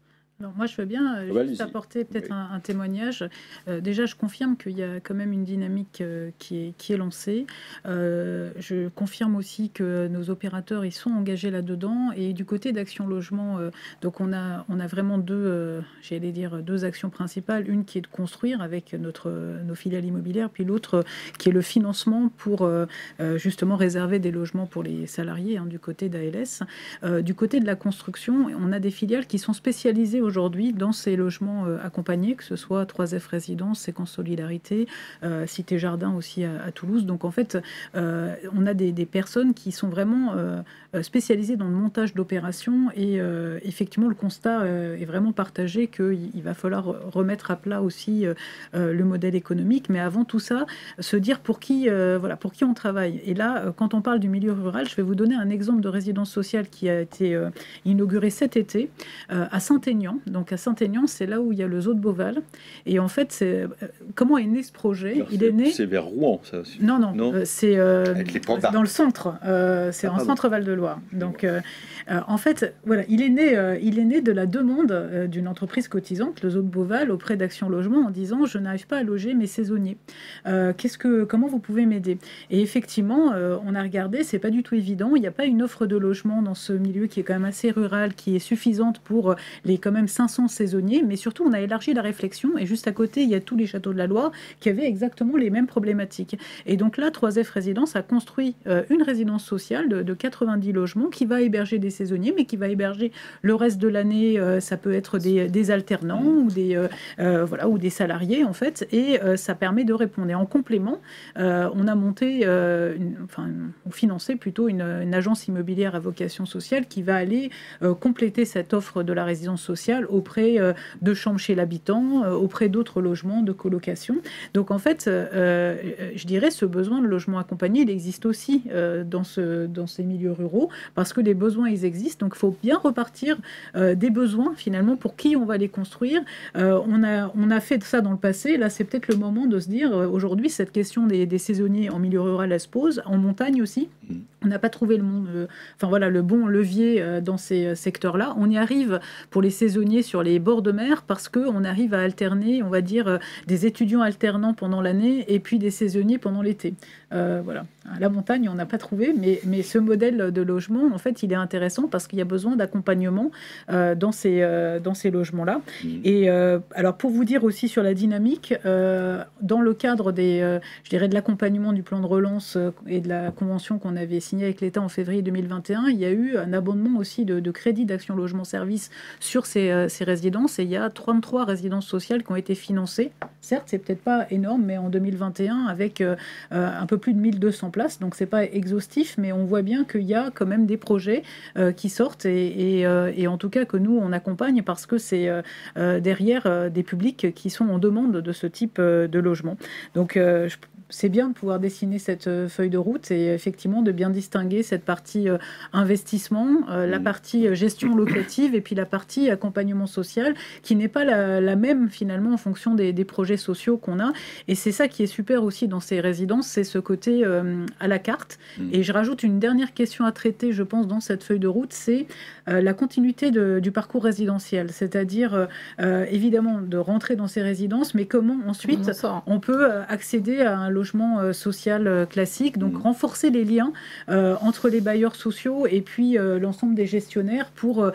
Alors moi, je veux bien juste apporter peut-être un témoignage. Déjà, je confirme qu'il y a quand même une dynamique qui est lancée. Je confirme aussi que nos opérateurs ils sont engagés là-dedans. Et du côté d'Action Logement, donc on a vraiment deux actions principales. Une qui est de construire avec nos filiales immobilières, puis l'autre qui est le financement pour justement réserver des logements pour les salariés du côté d'ALS. Du côté de la construction, on a des filiales qui sont spécialisées aujourd'hui dans ces logements accompagnés, que ce soit 3F Résidence, Séquence Solidarité, Cité Jardin aussi à Toulouse. Donc en fait, on a des personnes qui sont vraiment spécialisées dans le montage d'opérations et effectivement le constat est vraiment partagé qu'il va falloir remettre à plat aussi le modèle économique. Mais avant tout ça, se dire pour qui on travaille. Et là, quand on parle du milieu rural, je vais vous donner un exemple de résidence sociale qui a été inaugurée cet été à Saint-Aignan. Donc à Saint-Aignan, c'est là où il y a le zoo de Beauval. Et en fait, comment est né ce projet? Alors, il est né. C'est vers Rouen, ça. Non. C'est dans le centre. C'est en centre Val-de-Loire. Donc en fait, voilà, il est né de la demande d'une entreprise cotisante, le zoo de Beauval, auprès d'Action Logement, en disant je n'arrive pas à loger mes saisonniers. Comment vous pouvez m'aider? Et effectivement, on a regardé, c'est pas du tout évident. Il n'y a pas une offre de logement dans ce milieu qui est quand même assez rural, qui est suffisante pour les quand même 500 saisonniers, mais surtout on a élargi la réflexion et juste à côté il y a tous les châteaux de la Loire qui avaient exactement les mêmes problématiques. Et donc là, 3F Résidence a construit une résidence sociale de 90 logements qui va héberger des saisonniers, mais qui va héberger le reste de l'année. Ça peut être des alternants ou des salariés en fait, et ça permet de répondre. Et en complément, on a monté, financé plutôt une agence immobilière à vocation sociale qui va aller compléter cette offre de la résidence sociale auprès de chambres chez l'habitant, auprès d'autres logements de colocation. Donc en fait, je dirais ce besoin de logement accompagné, il existe aussi dans ces milieux ruraux parce que les besoins, ils existent. Donc il faut bien repartir des besoins finalement pour qui on va les construire. On a fait ça dans le passé. Là, c'est peut-être le moment de se dire aujourd'hui, cette question des saisonniers en milieu rural, elle se pose. En montagne aussi. On n'a pas trouvé le bon levier dans ces secteurs-là. On y arrive pour les saisonniers sur les bords de mer parce qu'on arrive à alterner, on va dire, des étudiants alternants pendant l'année et puis des saisonniers pendant l'été. Voilà. À la montagne, on n'a pas trouvé, mais ce modèle de logement, en fait, il est intéressant parce qu'il y a besoin d'accompagnement dans ces logements-là. Et alors, pour vous dire aussi sur la dynamique, dans le cadre de l'accompagnement du plan de relance et de la convention qu'on avait signée avec l'État en février 2021, il y a eu un abondement aussi de crédits d'Action Logement Service sur ces résidences et il y a 33 résidences sociales qui ont été financées. Certes, c'est peut-être pas énorme, mais en 2021, avec un peu plus de 1200 places, donc c'est pas exhaustif, mais on voit bien qu'il y a quand même des projets qui sortent et en tout cas que nous, on accompagne parce que c'est derrière des publics qui sont en demande de ce type de logement. Donc, c'est bien de pouvoir dessiner cette feuille de route et effectivement de bien distinguer cette partie investissement, la partie gestion locative et puis la partie accompagnement social qui n'est pas la même finalement en fonction des projets sociaux qu'on a. Et c'est ça qui est super aussi dans ces résidences, c'est ce côté à la carte. Et je rajoute une dernière question à traiter, je pense, dans cette feuille de route, c'est la continuité du parcours résidentiel. C'est-à-dire évidemment de rentrer dans ces résidences, mais comment ensuite on peut accéder à un logement social classique, donc renforcer les liens entre les bailleurs sociaux et puis l'ensemble des gestionnaires pour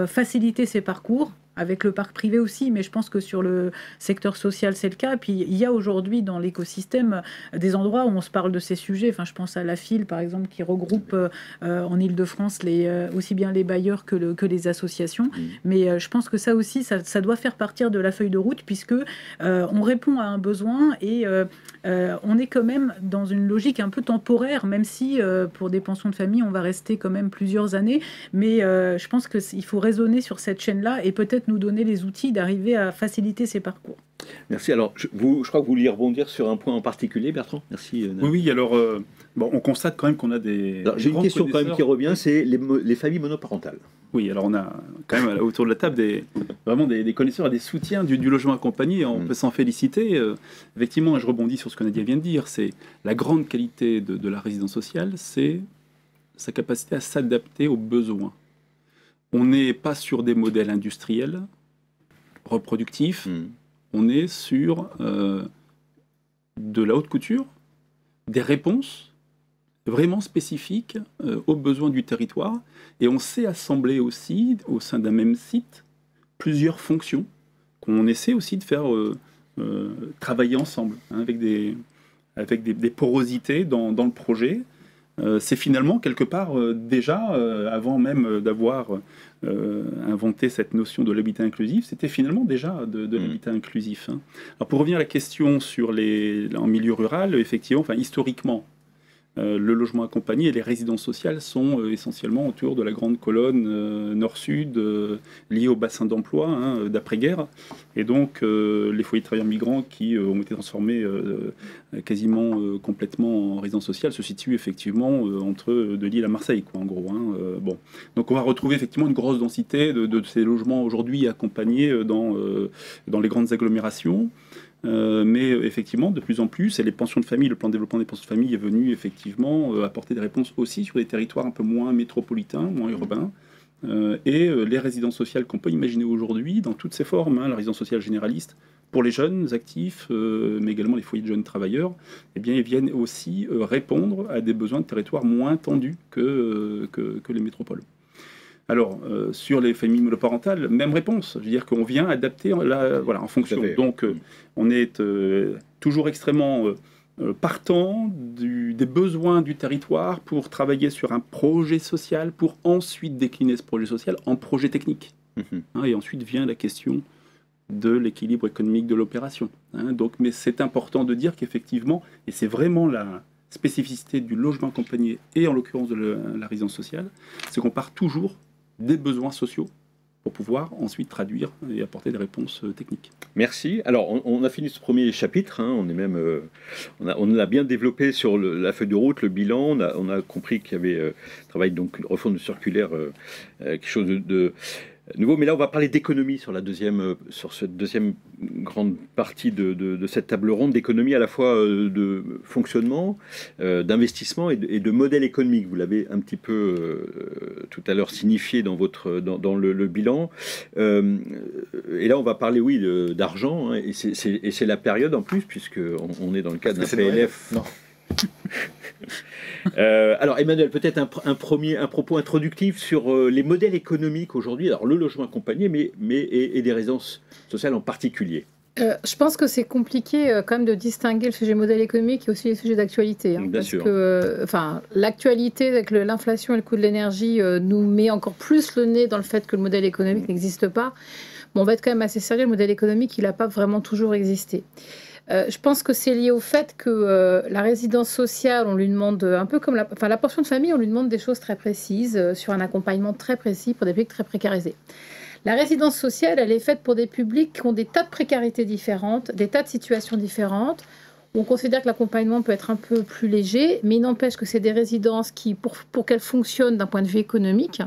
faciliter ces parcours. Avec le parc privé aussi, mais je pense que sur le secteur social, c'est le cas. Puis il y a aujourd'hui dans l'écosystème des endroits où on se parle de ces sujets. Enfin, je pense à la FIL, par exemple, qui regroupe en Ile-de-France aussi bien les bailleurs que les associations. Mais je pense que ça aussi, ça doit faire partir de la feuille de route, puisque on répond à un besoin et on est quand même dans une logique un peu temporaire, même si pour des pensions de famille, on va rester quand même plusieurs années. Mais je pense qu'il faut raisonner sur cette chaîne-là et peut-être nous donner les outils d'arriver à faciliter ces parcours. Merci. Alors, je crois que vous vouliez rebondir sur un point en particulier, Bertrand. Merci. Oui, alors, on constate quand même qu'on a des... J'ai une question quand même qui revient, c'est les familles monoparentales. Oui, alors on a quand même autour de la table vraiment des connaisseurs et des soutiens du logement accompagné. On peut s'en féliciter. Effectivement, je rebondis sur ce que Nadia vient de dire. C'est la grande qualité de la résidence sociale, c'est sa capacité à s'adapter aux besoins. On n'est pas sur des modèles industriels, reproductif, on est sur de la haute couture, des réponses vraiment spécifiques aux besoins du territoire, et on sait assembler aussi, au sein d'un même site, plusieurs fonctions qu'on essaie aussi de faire travailler ensemble, hein, avec des porosités dans le projet. C'est finalement quelque part déjà, avant même d'avoir inventé cette notion de l'habitat inclusif, c'était finalement déjà de l'habitat inclusif. Hein. Alors pour revenir à la question sur en milieu rural, effectivement, historiquement, le logement accompagné et les résidences sociales sont essentiellement autour de la grande colonne nord-sud liée au bassin d'emploi d'après-guerre. Et donc les foyers de travailleurs migrants qui ont été transformés quasiment complètement en résidence sociale se situent effectivement entre de Lille à Marseille, quoi, en gros. Bon. Donc on va retrouver effectivement une grosse densité de ces logements aujourd'hui accompagnés dans les grandes agglomérations. Mais effectivement, de plus en plus, et les pensions de famille, le plan de développement des pensions de famille est venu effectivement apporter des réponses aussi sur des territoires un peu moins métropolitains, moins urbains. Et les résidences sociales qu'on peut imaginer aujourd'hui dans toutes ces formes, la résidence sociale généraliste, pour les jeunes actifs, mais également les foyers de jeunes travailleurs, eh bien, ils viennent aussi répondre à des besoins de territoires moins tendus que les métropoles. Alors, sur les familles monoparentales, même réponse. Je veux dire qu'on vient adapter en fonction. Donc, on est toujours extrêmement partant des besoins du territoire pour travailler sur un projet social, pour ensuite décliner ce projet social en projet technique. Et ensuite vient la question de l'équilibre économique de l'opération. Mais c'est important de dire qu'effectivement, et c'est vraiment la spécificité du logement accompagné, et en l'occurrence de la résidence sociale, c'est qu'on part toujours des besoins sociaux pour pouvoir ensuite traduire et apporter des réponses techniques. Merci. Alors, on a fini ce premier chapitre. On est même, on l'a bien développé sur la feuille de route, le bilan. On a compris qu'il y avait travail donc une refonte circulaire, quelque chose de nouveau. Mais là, on va parler d'économie sur cette deuxième grande partie de cette table ronde, d'économie à la fois de fonctionnement, d'investissement et de modèle économique. Vous l'avez un petit peu tout à l'heure signifié dans le bilan. Et là, on va parler, oui, d'argent. Et c'est la période en plus, puisqu'on est dans le cadre d'un PLF. Non. Alors Emmanuel, peut-être un propos introductif sur les modèles économiques aujourd'hui, alors le logement accompagné, et des résidences sociales en particulier. Je pense que c'est compliqué quand même de distinguer le sujet modèle économique et aussi les sujets d'actualité. Bien sûr. Que l'actualité avec l'inflation et le coût de l'énergie nous met encore plus le nez dans le fait que le modèle économique n'existe pas. Bon, on va être quand même assez sérieux, le modèle économique, il n'a pas vraiment toujours existé. Je pense que c'est lié au fait que la résidence sociale, on lui demande, un peu comme la pension de famille, on lui demande des choses très précises, sur un accompagnement très précis pour des publics très précarisés. La résidence sociale, elle est faite pour des publics qui ont des tas de précarités différentes, des tas de situations différentes. On considère que l'accompagnement peut être un peu plus léger, mais il n'empêche que c'est des résidences qui, pour qu'elles fonctionnent d'un point de vue économique,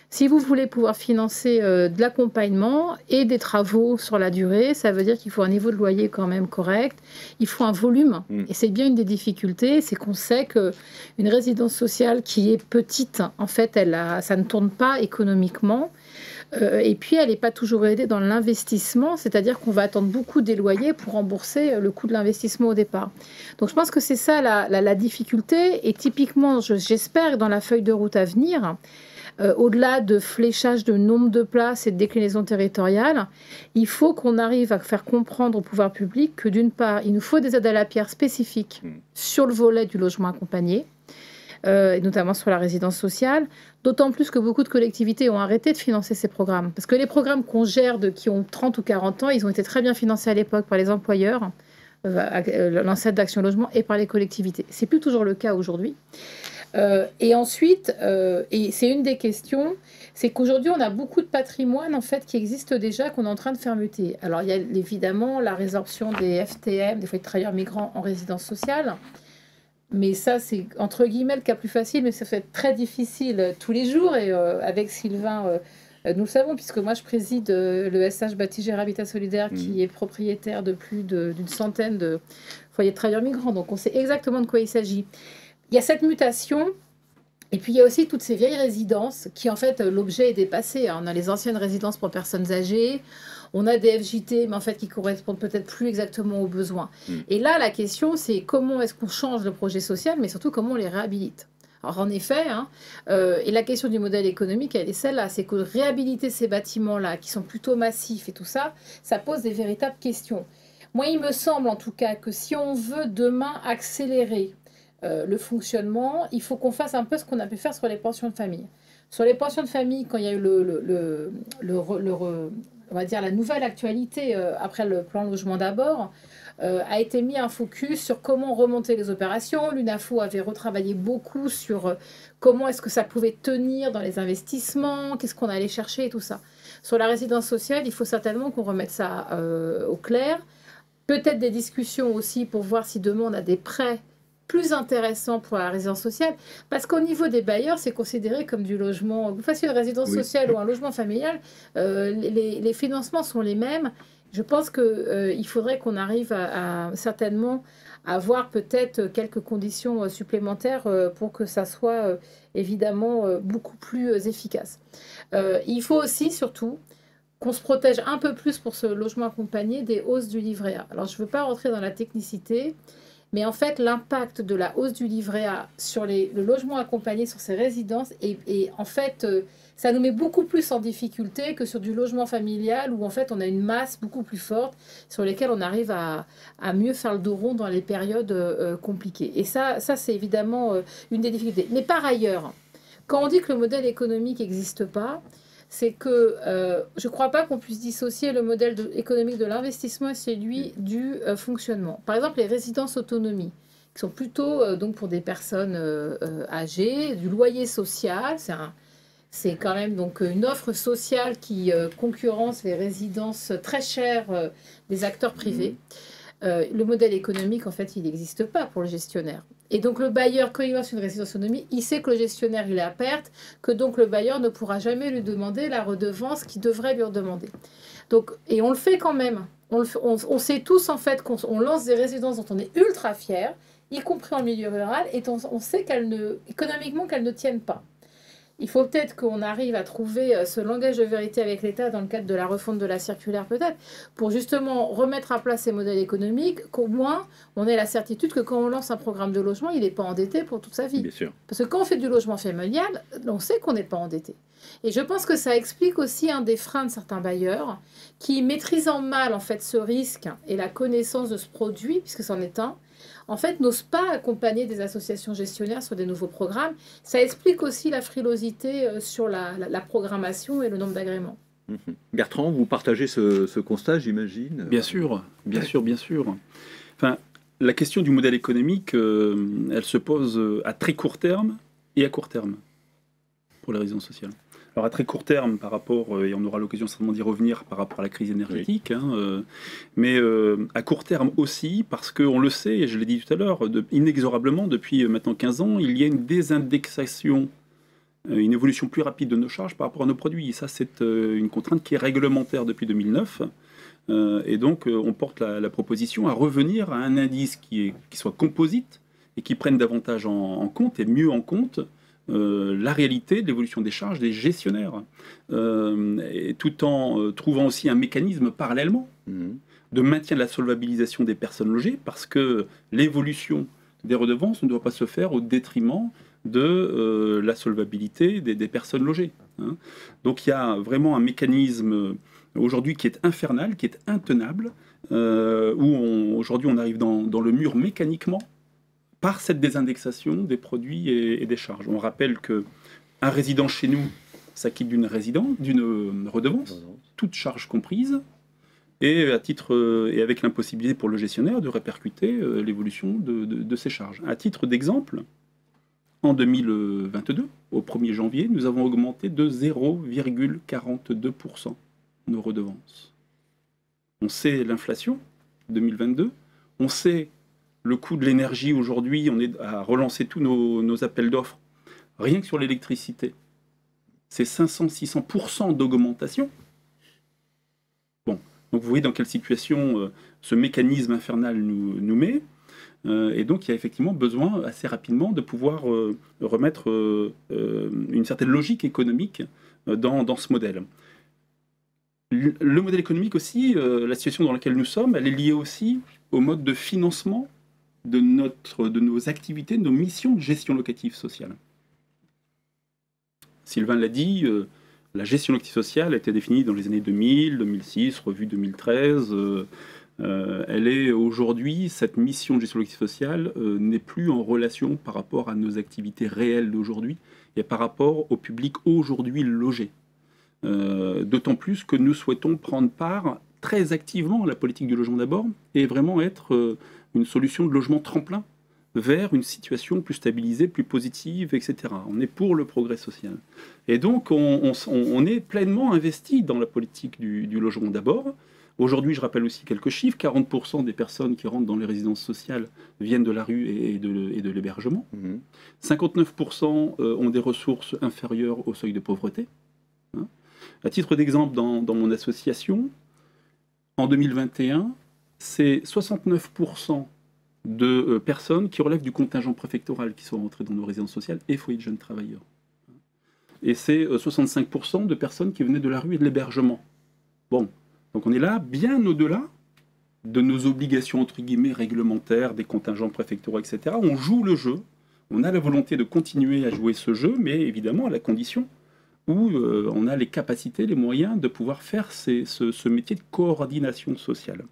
si vous voulez pouvoir financer de l'accompagnement et des travaux sur la durée, ça veut dire qu'il faut un niveau de loyer quand même correct, il faut un volume. Et c'est bien une des difficultés, c'est qu'on sait qu'une résidence sociale qui est petite, en fait, ça ne tourne pas économiquement. Et puis, elle n'est pas toujours aidée dans l'investissement, c'est-à-dire qu'on va attendre beaucoup des loyers pour rembourser le coût de l'investissement au départ. Donc, je pense que c'est ça la difficulté. Et typiquement, j'espère, dans la feuille de route à venir, au-delà de fléchage de nombre de places et de déclinaison territoriale, il faut qu'on arrive à faire comprendre au pouvoir public que d'une part, il nous faut des aides à la pierre spécifiques sur le volet du logement accompagné, et notamment sur la résidence sociale, d'autant plus que beaucoup de collectivités ont arrêté de financer ces programmes. Parce que les programmes qu'on gère qui ont 30 ou 40 ans, ils ont été très bien financés à l'époque par les employeurs, l'ancêtre d'Action Logement, et par les collectivités. C'est plus toujours le cas aujourd'hui. Et ensuite, et c'est une des questions, c'est qu'aujourd'hui, on a beaucoup de patrimoine en fait, qui existe déjà, qu'on est en train de faire muter. Alors, il y a évidemment la résorption des FTM, des foyers de travailleurs migrants en résidence sociale. Mais ça, c'est entre guillemets le cas plus facile, mais ça fait très difficile tous les jours. Et avec Sylvain, nous le savons, puisque moi, je préside le SH Bâti-Gère Habitat Solidaire, qui est propriétaire de plus d'une centaine de foyers de travailleurs migrants. Donc, on sait exactement de quoi il s'agit. Il y a cette mutation, Et puis il y a aussi toutes ces vieilles résidences qui en fait l'objet est dépassé, hein. On a les anciennes résidences pour personnes âgées, on a des FJT mais en fait qui correspondent peut-être plus exactement aux besoins. Et là la question c'est comment est-ce qu'on change le projet social mais surtout comment on les réhabilite. Alors en effet, hein, et la question du modèle économique elle est celle-là, c'est que réhabiliter ces bâtiments-là qui sont plutôt massifs et tout ça, ça pose des véritables questions. Moi il me semble en tout cas que si on veut demain accélérer le fonctionnement, il faut qu'on fasse un peu ce qu'on a pu faire sur les pensions de famille. Sur les pensions de famille, quand il y a eu on va dire la nouvelle actualité après le plan logement d'abord, a été mis un focus sur comment remonter les opérations. L'UNAFO avait retravaillé beaucoup sur comment est-ce que ça pouvait tenir dans les investissements, qu'est-ce qu'on allait chercher et tout ça. Sur la résidence sociale, il faut certainement qu'on remette ça au clair. Peut-être des discussions aussi pour voir si demain on a des prêts plus intéressant pour la résidence sociale, parce qu'au niveau des bailleurs, c'est considéré comme du logement. Vous fassiez une résidence sociale ou un logement familial, les financements sont les mêmes. Je pense qu'il faudrait qu'on arrive à certainement avoir peut-être quelques conditions supplémentaires pour que ça soit évidemment beaucoup plus efficace. Il faut aussi, surtout, qu'on se protège un peu plus pour ce logement accompagné des hausses du livret A. Alors, je ne veux pas rentrer dans la technicité, mais en fait, l'impact de la hausse du livret A sur le logement accompagné sur ces résidences, et en fait, ça nous met beaucoup plus en difficulté que sur du logement familial où en fait, on a une masse beaucoup plus forte sur lesquelles on arrive à mieux faire le dos rond dans les périodes compliquées. Et ça c'est évidemment une des difficultés. Mais par ailleurs, quand on dit que le modèle économique n'existe pas, c'est que je ne crois pas qu'on puisse dissocier le modèle économique de l'investissement et celui du fonctionnement. Par exemple, les résidences autonomie, qui sont plutôt donc pour des personnes âgées, du loyer social, c'est quand même donc une offre sociale qui concurrence les résidences très chères des acteurs privés. Le modèle économique, en fait, il n'existe pas pour le gestionnaire. Et donc le bailleur, quand il lance une résidence autonomie, il sait que le gestionnaire il est à perte, que donc le bailleur ne pourra jamais lui demander la redevance qu'il devrait lui redemander. Donc, et on le fait quand même. On sait tous en fait qu'on lance des résidences dont on est ultra fier, y compris en milieu rural, et on sait économiquement qu'elles ne tiennent pas. Il faut peut-être qu'on arrive à trouver ce langage de vérité avec l'État dans le cadre de la refonte de la circulaire peut-être, pour justement remettre à plat ces modèles économiques, qu'au moins on ait la certitude que quand on lance un programme de logement, il n'est pas endetté pour toute sa vie. Bien sûr. Parce que quand on fait du logement familial, on sait qu'on n'est pas endetté. Et je pense que ça explique aussi un des freins de certains bailleurs qui, maîtrisant mal en fait ce risque et la connaissance de ce produit, puisque c'en est un, en fait, n'osent pas accompagner des associations gestionnaires sur des nouveaux programmes. Ça explique aussi la frilosité sur la programmation et le nombre d'agréments. Bertrand, vous partagez ce constat, j'imagine? Bien sûr, bien sûr, bien sûr. Enfin, la question du modèle économique, elle se pose à très court terme et à court terme pour les résidences sociales. Alors à très court terme par rapport, et on aura l'occasion certainement d'y revenir par rapport à la crise énergétique, oui. Mais à court terme aussi, parce qu'on le sait, et je l'ai dit tout à l'heure, inexorablement, depuis maintenant 15 ans, il y a une désindexation, une évolution plus rapide de nos charges par rapport à nos produits. Et ça, c'est une contrainte qui est réglementaire depuis 2009. Et donc, on porte la proposition à revenir à un indice qui soit composite et qui prenne davantage en compte et mieux en compte la réalité de l'évolution des charges des gestionnaires, et tout en trouvant aussi un mécanisme parallèlement de maintien de la solvabilisation des personnes logées, parce que l'évolution des redevances ne doit pas se faire au détriment de la solvabilité des personnes logées. Hein. Donc il y a vraiment un mécanisme aujourd'hui qui est infernal, qui est intenable, où aujourd'hui on arrive dans le mur mécaniquement, par cette désindexation des produits et des charges. On rappelle qu'un résident chez nous s'acquitte d'une redevance, toute charge comprise, et avec l'impossibilité pour le gestionnaire de répercuter l'évolution de ces charges. À titre d'exemple, en 2022, au 1er janvier, nous avons augmenté de 0,42% nos redevances. On sait l'inflation 2022, on sait le coût de l'énergie aujourd'hui, on est à relancer tous nos appels d'offres. Rien que sur l'électricité, c'est 500-600% d'augmentation. Bon, donc vous voyez dans quelle situation ce mécanisme infernal nous met. Et donc il y a effectivement besoin assez rapidement de pouvoir remettre une certaine logique économique dans ce modèle. Le modèle économique aussi, la situation dans laquelle nous sommes, elle est liée aussi au mode de financement de nos activités, de nos missions de gestion locative sociale. Sylvain l'a dit, la gestion locative sociale a été définie dans les années 2000, 2006, revue 2013. Elle est aujourd'hui, cette mission de gestion locative sociale n'est plus en relation par rapport à nos activités réelles d'aujourd'hui et par rapport au public aujourd'hui logé. D'autant plus que nous souhaitons prendre part très activement à la politique du logement d'abord et vraiment être une solution de logement tremplin vers une situation plus stabilisée, plus positive, etc. On est pour le progrès social. Et donc, on est pleinement investi dans la politique du logement d'abord. Aujourd'hui, je rappelle aussi quelques chiffres, 40% des personnes qui rentrent dans les résidences sociales viennent de la rue et de l'hébergement. 59% ont des ressources inférieures au seuil de pauvreté. À titre d'exemple, dans mon association, en 2021, c'est 69% de personnes qui relèvent du contingent préfectoral qui sont rentrées dans nos résidences sociales et foyers de jeunes travailleurs. Et c'est 65% de personnes qui venaient de la rue et de l'hébergement. Bon, donc on est là bien au-delà de nos obligations entre guillemets réglementaires, des contingents préfectoraux, etc. On joue le jeu, on a la volonté de continuer à jouer ce jeu, mais évidemment à la condition où on a les capacités, les moyens de pouvoir faire ce métier de coordination sociale.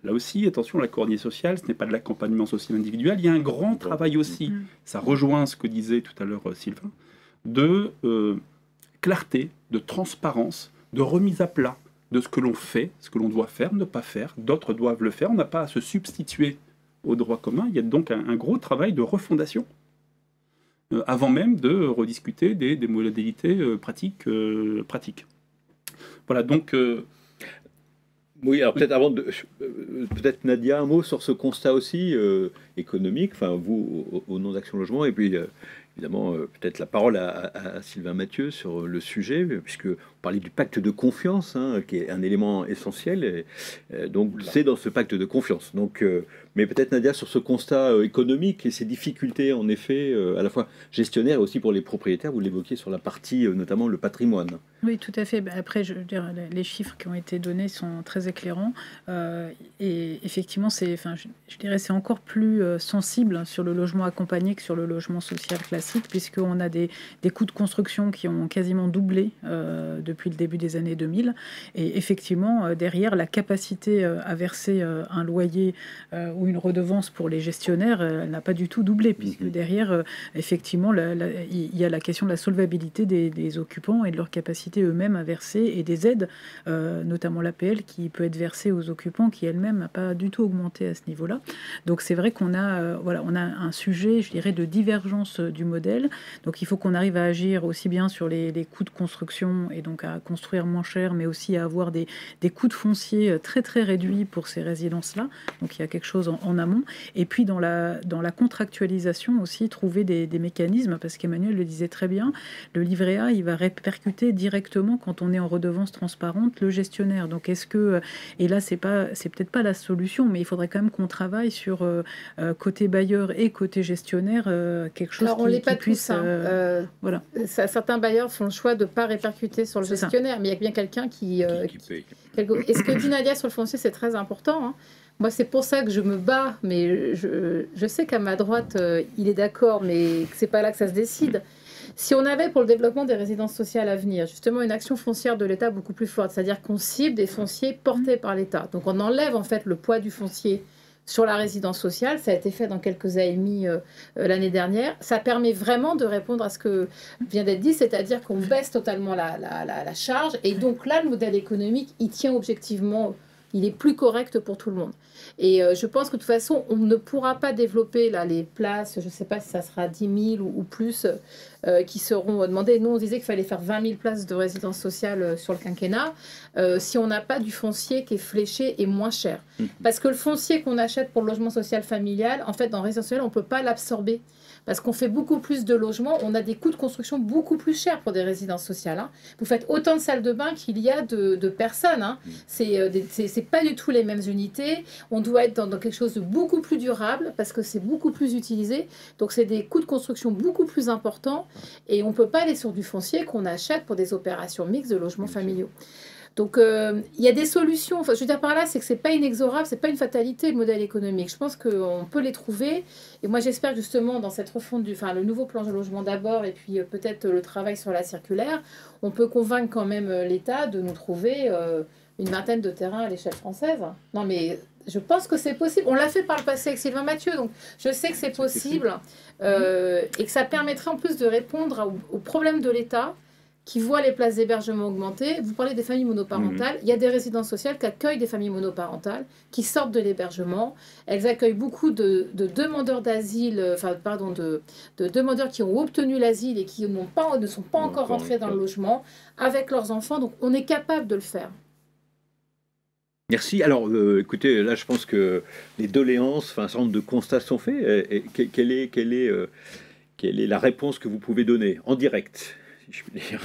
Là aussi, attention, la coordination sociale, ce n'est pas de l'accompagnement social individuel, il y a un grand travail aussi, ça rejoint ce que disait tout à l'heure Sylvain, de clarté, de transparence, de remise à plat de ce que l'on fait, ce que l'on doit faire, ne pas faire, d'autres doivent le faire, on n'a pas à se substituer au droit commun, il y a donc un gros travail de refondation avant même de rediscuter des modalités pratiques. Voilà, donc... Oui, alors peut-être avant de... Peut-être Nadia, un mot sur ce constat aussi économique, enfin vous, au nom d'Action Logement, et puis évidemment peut-être la parole à Sylvain Mathieu sur le sujet, puisque on parlait du pacte de confiance, hein, qui est un élément essentiel, et donc c'est dans ce pacte de confiance. Donc, mais peut-être Nadia sur ce constat économique et ces difficultés en effet, à la fois gestionnaires et aussi pour les propriétaires, vous l'évoquiez sur la partie notamment le patrimoine. Oui, tout à fait. Après, je veux dire, les chiffres qui ont été donnés sont très éclairants. Et effectivement, je dirais c'est encore plus sensible sur le logement accompagné que sur le logement social classique, puisqu'on a des coûts de construction qui ont quasiment doublé depuis le début des années 2000. Et effectivement, derrière, la capacité à verser un loyer ou une redevance pour les gestionnaires n'a pas du tout doublé, puisque derrière, effectivement, il y a la question de la solvabilité des occupants et de leur capacité eux-mêmes à verser, et des aides, notamment l'APL, qui peut être versée aux occupants, qui elle-même n'a pas du tout augmenté à ce niveau-là. Donc c'est vrai qu'on a, on a un sujet, je dirais, de divergence du modèle. Donc il faut qu'on arrive à agir aussi bien sur les coûts de construction, et donc à construire moins cher, mais aussi à avoir des coûts de foncier très très réduits pour ces résidences-là. Donc il y a quelque chose en amont. Et puis dans la contractualisation aussi, trouver des mécanismes, parce qu'Emmanuel le disait très bien, le livret A, il va répercuter directement, quand on est en redevance transparente, le gestionnaire. Donc est-ce que, et là c'est peut-être pas la solution, mais il faudrait quand même qu'on travaille sur côté bailleur et côté gestionnaire, quelque chose. Alors on l'est pas puisse, tous, voilà. Certains bailleurs font le choix de ne pas répercuter sur le gestionnaire, mais il y a bien quelqu'un qui paye. Et ce que dit Nadia sur le foncier, c'est très important, hein. Moi, c'est pour ça que je me bats, mais je sais qu'à ma droite, il est d'accord, mais que c'est pas là que ça se décide. Si on avait pour le développement des résidences sociales à venir, justement une action foncière de l'État beaucoup plus forte, c'est-à-dire qu'on cible des fonciers portés par l'État. Donc on enlève en fait le poids du foncier sur la résidence sociale. Ça a été fait dans quelques AMI l'année dernière. Ça permet vraiment de répondre à ce que vient d'être dit, c'est-à-dire qu'on baisse totalement la charge. Et donc là, le modèle économique, il tient objectivement... Il est plus correct pour tout le monde. Et je pense que de toute façon, on ne pourra pas développer là, les places, je ne sais pas si ça sera 10 000 ou plus, qui seront demandées. Nous, on disait qu'il fallait faire 20 000 places de résidence sociale sur le quinquennat, si on n'a pas du foncier qui est fléché et moins cher. Parce que le foncier qu'on achète pour le logement social familial, en fait, dans résidence sociale, on ne peut pas l'absorber. parce qu'on fait beaucoup plus de logements, on a des coûts de construction beaucoup plus chers pour des résidences sociales. Hein. Vous faites autant de salles de bain qu'il y a de personnes. Hein. C'est pas du tout les mêmes unités. On doit être dans quelque chose de beaucoup plus durable parce que c'est beaucoup plus utilisé. Donc c'est des coûts de construction beaucoup plus importants et on ne peut pas aller sur du foncier qu'on achète pour des opérations mixtes de logements familiaux. Donc, il y a des solutions. Enfin, je veux dire par là, c'est que ce n'est pas inexorable, ce n'est pas une fatalité, le modèle économique. Je pense qu'on peut les trouver. Et moi, j'espère justement, dans cette refonte le nouveau plan de logement d'abord, et puis peut-être le travail sur la circulaire, on peut convaincre quand même l'État de nous trouver une vingtaine de terrains à l'échelle française. Non, mais je pense que c'est possible. On l'a fait par le passé avec Sylvain Mathieu, donc je sais que c'est possible. Et que ça permettrait en plus de répondre aux problèmes de l'État, qui voient les places d'hébergement augmenter. Vous parlez des familles monoparentales. Il y a des résidences sociales qui accueillent des familles monoparentales, qui sortent de l'hébergement. Elles accueillent beaucoup de demandeurs d'asile, de demandeurs qui ont obtenu l'asile et qui ne sont pas encore rentrés dans le logement avec leurs enfants. Donc, on est capable de le faire. Merci. Alors, écoutez, là, je pense que les doléances, un certain nombre de constats sont faits. Quelle est la réponse que vous pouvez donner en direct, si je puis dire?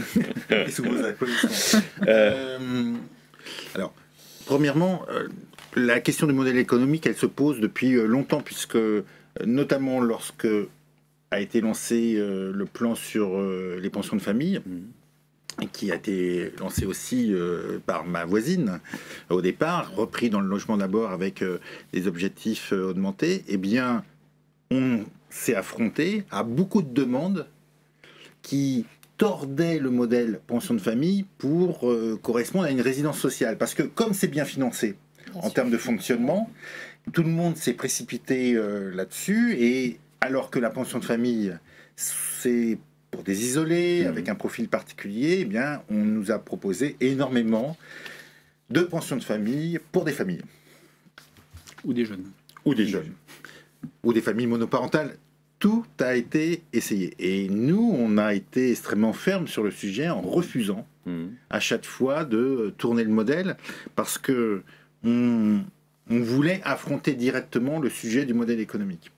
Alors, premièrement, la question du modèle économique, elle se pose depuis longtemps, puisque notamment lorsque a été lancé le plan sur les pensions de famille, qui a été lancé aussi par ma voisine au départ, repris dans le logement d'abord avec des objectifs augmentés, eh bien, on s'est affronté à beaucoup de demandes qui tordait le modèle pension de famille pour correspondre à une résidence sociale. Parce que comme c'est bien financé en termes de fonctionnement, tout le monde s'est précipité là-dessus. Et alors que la pension de famille, c'est pour des isolés, avec un profil particulier, eh bien, on nous a proposé énormément de pensions de famille pour des familles. Ou des jeunes. Ou des jeunes. Ou des familles monoparentales. Tout a été essayé. Et nous, on a été extrêmement ferme sur le sujet en refusant à chaque fois de tourner le modèle parce que on voulait affronter directement le sujet du modèle économique.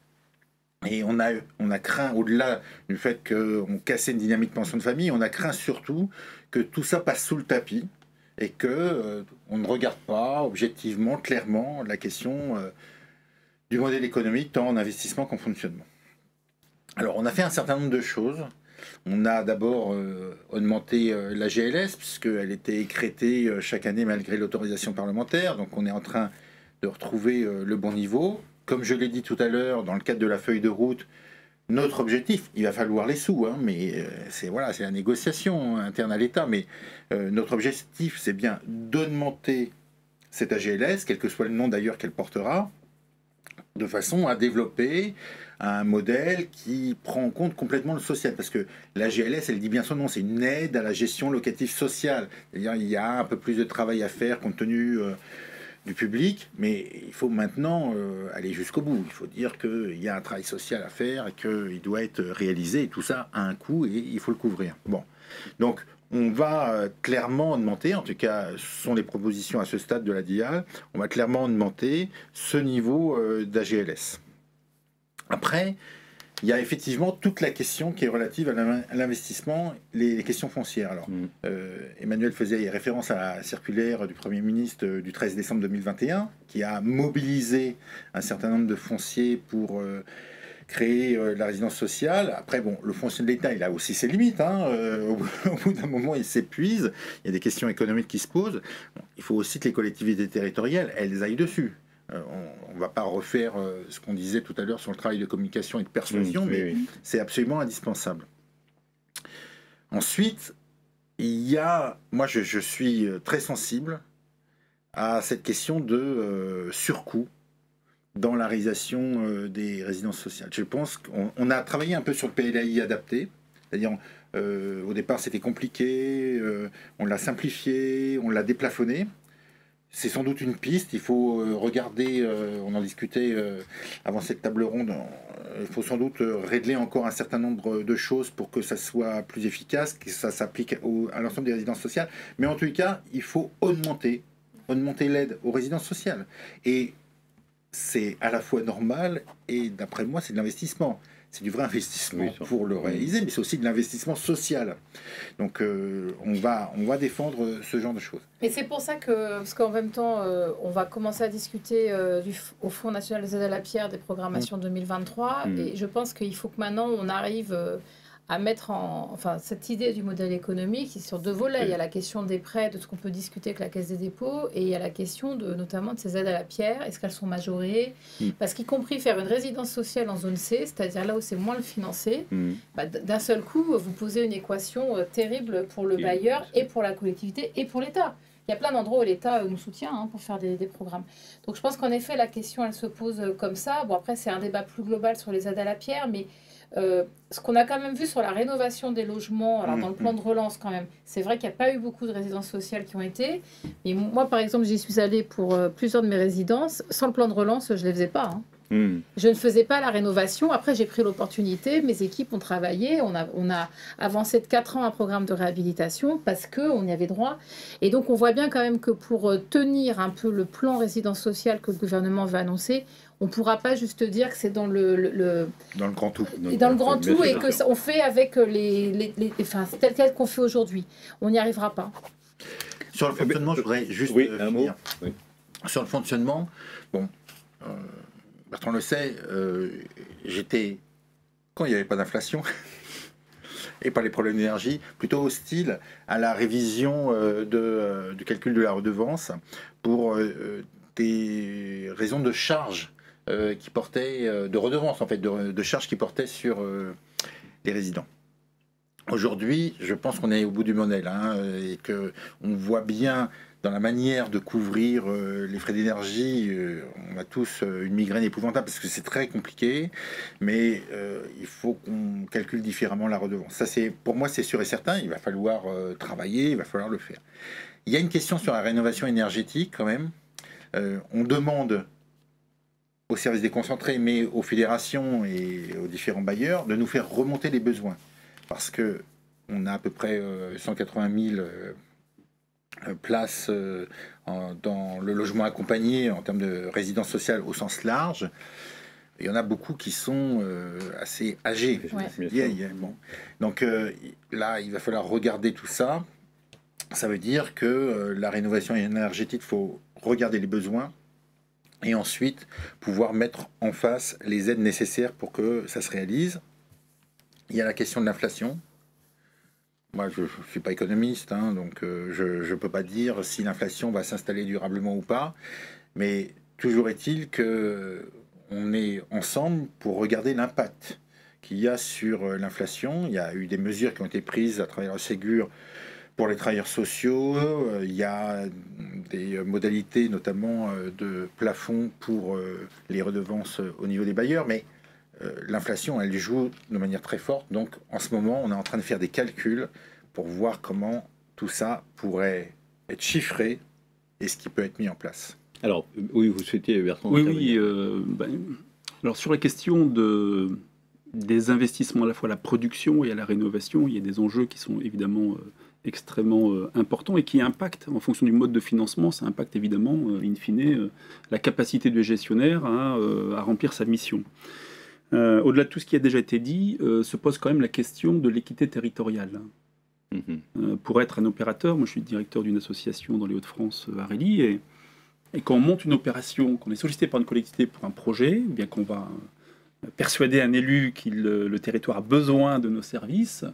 Et on a craint, au-delà du fait qu'on cassait une dynamique pension de famille, on a craint surtout que tout ça passe sous le tapis et qu'on ne regarde pas objectivement, clairement, la question du modèle économique, tant en investissement qu'en fonctionnement. Alors, on a fait un certain nombre de choses. On a d'abord augmenté la GLS, puisqu'elle était écrêtée chaque année malgré l'autorisation parlementaire. Donc, on est en train de retrouver le bon niveau. Comme je l'ai dit tout à l'heure, dans le cadre de la feuille de route, notre objectif, il va falloir les sous, hein, mais c'est la négociation interne à l'État. Mais notre objectif, c'est bien d'augmenter cette AGLS, quel que soit le nom d'ailleurs qu'elle portera, de façon à développer un modèle qui prend en compte complètement le social. Parce que la GLS, elle dit bien son nom, c'est une aide à la gestion locative sociale. C'est-à-dire il y a un peu plus de travail à faire compte tenu du public, mais il faut maintenant aller jusqu'au bout. Il faut dire qu'il y a un travail social à faire et qu'il doit être réalisé. Et tout ça a un coût et il faut le couvrir. Bon, donc on va clairement augmenter, en tout cas ce sont les propositions à ce stade de la DIA, on va clairement augmenter ce niveau d'AGLS. Après, il y a effectivement toute la question qui est relative à l'investissement, les questions foncières. Alors, Emmanuel faisait référence à la circulaire du Premier ministre du 13 décembre 2021, qui a mobilisé un certain nombre de fonciers pour créer la résidence sociale. Après, bon, le foncier de l'État, il a aussi ses limites. Hein. Au bout d'un moment, il s'épuise. Il y a des questions économiques qui se posent. Bon, il faut aussi que les collectivités territoriales, elles aillent dessus. On ne va pas refaire ce qu'on disait tout à l'heure sur le travail de communication et de persuasion, mais c'est absolument indispensable. Ensuite, il y a, moi je suis très sensible à cette question de surcoût dans la réalisation des résidences sociales. Je pense qu'on a travaillé un peu sur le PLAI adapté, c'est-à-dire au départ c'était compliqué, on l'a simplifié, on l'a déplafonné. C'est sans doute une piste, il faut regarder, on en discutait avant cette table ronde, il faut sans doute régler encore un certain nombre de choses pour que ça soit plus efficace, que ça s'applique à l'ensemble des résidences sociales. Mais en tout cas, il faut augmenter l'aide aux résidences sociales. Et c'est à la fois normal et d'après moi, c'est de l'investissement. c'est du vrai investissement Oui, pour le réaliser, mais c'est aussi de l'investissement social. Donc on va défendre ce genre de choses. Et c'est pour ça que, parce qu'en même temps, on va commencer à discuter au Fonds national des aides à la pierre des programmations 2023, et je pense qu'il faut que maintenant on arrive à mettre enfin, cette idée du modèle économique sur deux volets. Il y a la question des prêts, de ce qu'on peut discuter avec la Caisse des dépôts, et il y a la question notamment de ces aides à la pierre. Est-ce qu'elles sont majorées? Parce qu'y compris faire une résidence sociale en zone C, c'est-à-dire là où c'est moins le financé, d'un seul coup, vous posez une équation terrible pour le bailleur et pour la collectivité et pour l'État. Il y a plein d'endroits où l'État nous soutient pour faire des programmes. Donc je pense qu'en effet, la question, elle se pose comme ça. Bon, après, c'est un débat plus global sur les aides à la pierre, mais ce qu'on a quand même vu sur la rénovation des logements, alors dans le plan de relance quand même, c'est vrai qu'il n'y a pas eu beaucoup de résidences sociales qui ont été. Mais moi, par exemple, j'y suis allée pour plusieurs de mes résidences. Sans le plan de relance, je ne les faisais pas. Je ne faisais pas la rénovation. Après, j'ai pris l'opportunité. Mes équipes ont travaillé. On a avancé de 4 ans un programme de réhabilitation parce qu'on y avait droit. Et donc, on voit bien quand même que pour tenir un peu le plan résidence sociale que le gouvernement va annoncer, on ne pourra pas juste dire que c'est dans dans le grand tout. Dans le grand tout et qu'on fait avec enfin, tel qu'on fait aujourd'hui. On n'y arrivera pas. Sur le fonctionnement, je voudrais juste un mot. Oui. Sur le fonctionnement, bon, Bertrand le sait, j'étais, quand il n'y avait pas d'inflation et pas les problèmes d'énergie, plutôt hostile à la révision du calcul de la redevance pour des raisons de charges qui portaient, de redevance en fait, de charges qui portaient sur les résidents. Aujourd'hui, je pense qu'on est au bout du modèle et qu'on voit bien dans la manière de couvrir les frais d'énergie, on a tous une migraine épouvantable parce que c'est très compliqué, mais il faut qu'on calcule différemment la redevance. Ça, pour moi, c'est sûr et certain, il va falloir travailler, il va falloir le faire. Il y a une question sur la rénovation énergétique quand même. On demande aux services déconcentrés, mais aux fédérations et aux différents bailleurs, de nous faire remonter les besoins. Parce qu'on a à peu près 180 000 places dans le logement accompagné en termes de résidence sociale au sens large. Il y en a beaucoup qui sont assez âgés. Bon. Donc là, il va falloir regarder tout ça. Ça veut dire que la rénovation énergétique, il faut regarder les besoins et ensuite pouvoir mettre en face les aides nécessaires pour que ça se réalise. Il y a la question de l'inflation. Moi, je ne suis pas économiste, donc je ne peux pas dire si l'inflation va s'installer durablement ou pas. Mais toujours est-il qu'on est ensemble pour regarder l'impact qu'il y a sur l'inflation. Il y a eu des mesures qui ont été prises à travers le Ségur pour les travailleurs sociaux. Il y a des modalités, notamment de plafond pour les redevances au niveau des bailleurs. Mais l'inflation, elle joue de manière très forte. Donc, en ce moment, on est en train de faire des calculs pour voir comment tout ça pourrait être chiffré et ce qui peut être mis en place. Alors, oui, vous souhaitiez, Bertrand? Oui. Alors, sur la question des investissements à la fois à la production et à la rénovation, il y a des enjeux qui sont évidemment extrêmement importants et qui impactent, en fonction du mode de financement, ça impacte évidemment, in fine, la capacité du gestionnaire à remplir sa mission. Au-delà de tout ce qui a déjà été dit, se pose quand même la question de l'équité territoriale. Pour être un opérateur, moi je suis directeur d'une association dans les Hauts-de-France, Arelli, et quand on monte une opération, qu'on est sollicité par une collectivité pour un projet, bien qu'on va persuader un élu que le territoire a besoin de nos services,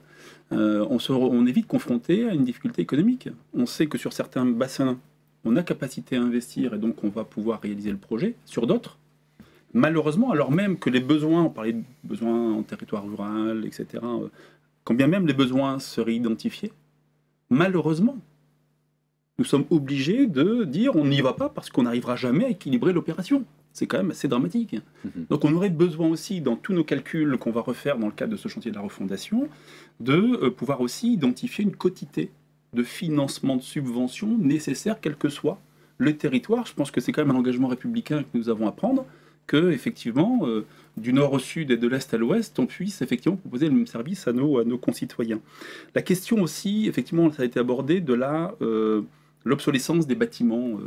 on est vite confronté à une difficulté économique. On sait que sur certains bassins, on a capacité à investir et donc on va pouvoir réaliser le projet. Sur d'autres, malheureusement, alors même que les besoins, on parlait de besoins en territoire rural, etc., quand bien même les besoins seraient identifiés, malheureusement, nous sommes obligés de dire on n'y va pas parce qu'on n'arrivera jamais à équilibrer l'opération. C'est quand même assez dramatique. Donc on aurait besoin aussi, dans tous nos calculs qu'on va refaire dans le cadre de ce chantier de la refondation, de pouvoir aussi identifier une quotité de financement de subventions nécessaires, quel que soit le territoire. Je pense que c'est quand même un engagement républicain que nous avons à prendre, que effectivement, du nord au sud et de l'est à l'ouest, on puisse effectivement proposer le même service à nos concitoyens. La question aussi, effectivement, ça a été abordé, de l'obsolescence des bâtiments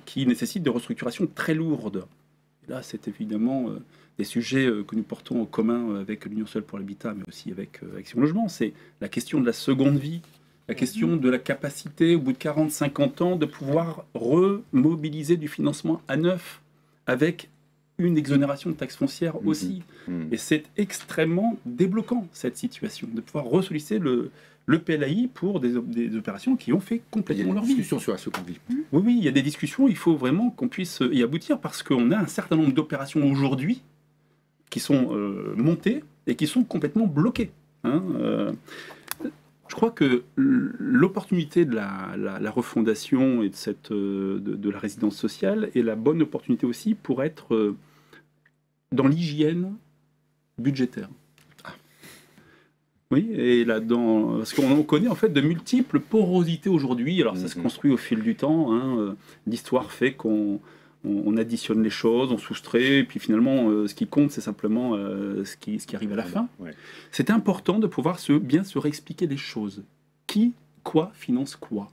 qui nécessitent des restructurations très lourdes. là, c'est évidemment des sujets que nous portons en commun avec l'Union sociale pour l'habitat, mais aussi avec Action Logement. C'est la question de la seconde vie, la question de la capacité, au bout de 40-50 ans, de pouvoir remobiliser du financement à neuf, avec une exonération de taxes foncières aussi. Et c'est extrêmement débloquant, cette situation, de pouvoir ressolliciter le PLAI pour des opérations qui ont fait complètement leur vie. Il y a des discussions sur la seconde vie. Oui, il y a des discussions, il faut vraiment qu'on puisse y aboutir, parce qu'on a un certain nombre d'opérations aujourd'hui qui sont montées et qui sont complètement bloquées. Je crois que l'opportunité de la refondation et de la résidence sociale est la bonne opportunité aussi pour être dans l'hygiène budgétaire. Oui, et là-dedans, parce qu'on connaît en fait de multiples porosités aujourd'hui. Alors ça se construit au fil du temps. L'histoire fait qu'on additionne les choses, on soustrait, et puis finalement, ce qui compte, c'est simplement ce qui arrive à la fin. Ouais. C'est important de pouvoir bien se réexpliquer les choses. Qui, quoi, finance quoi.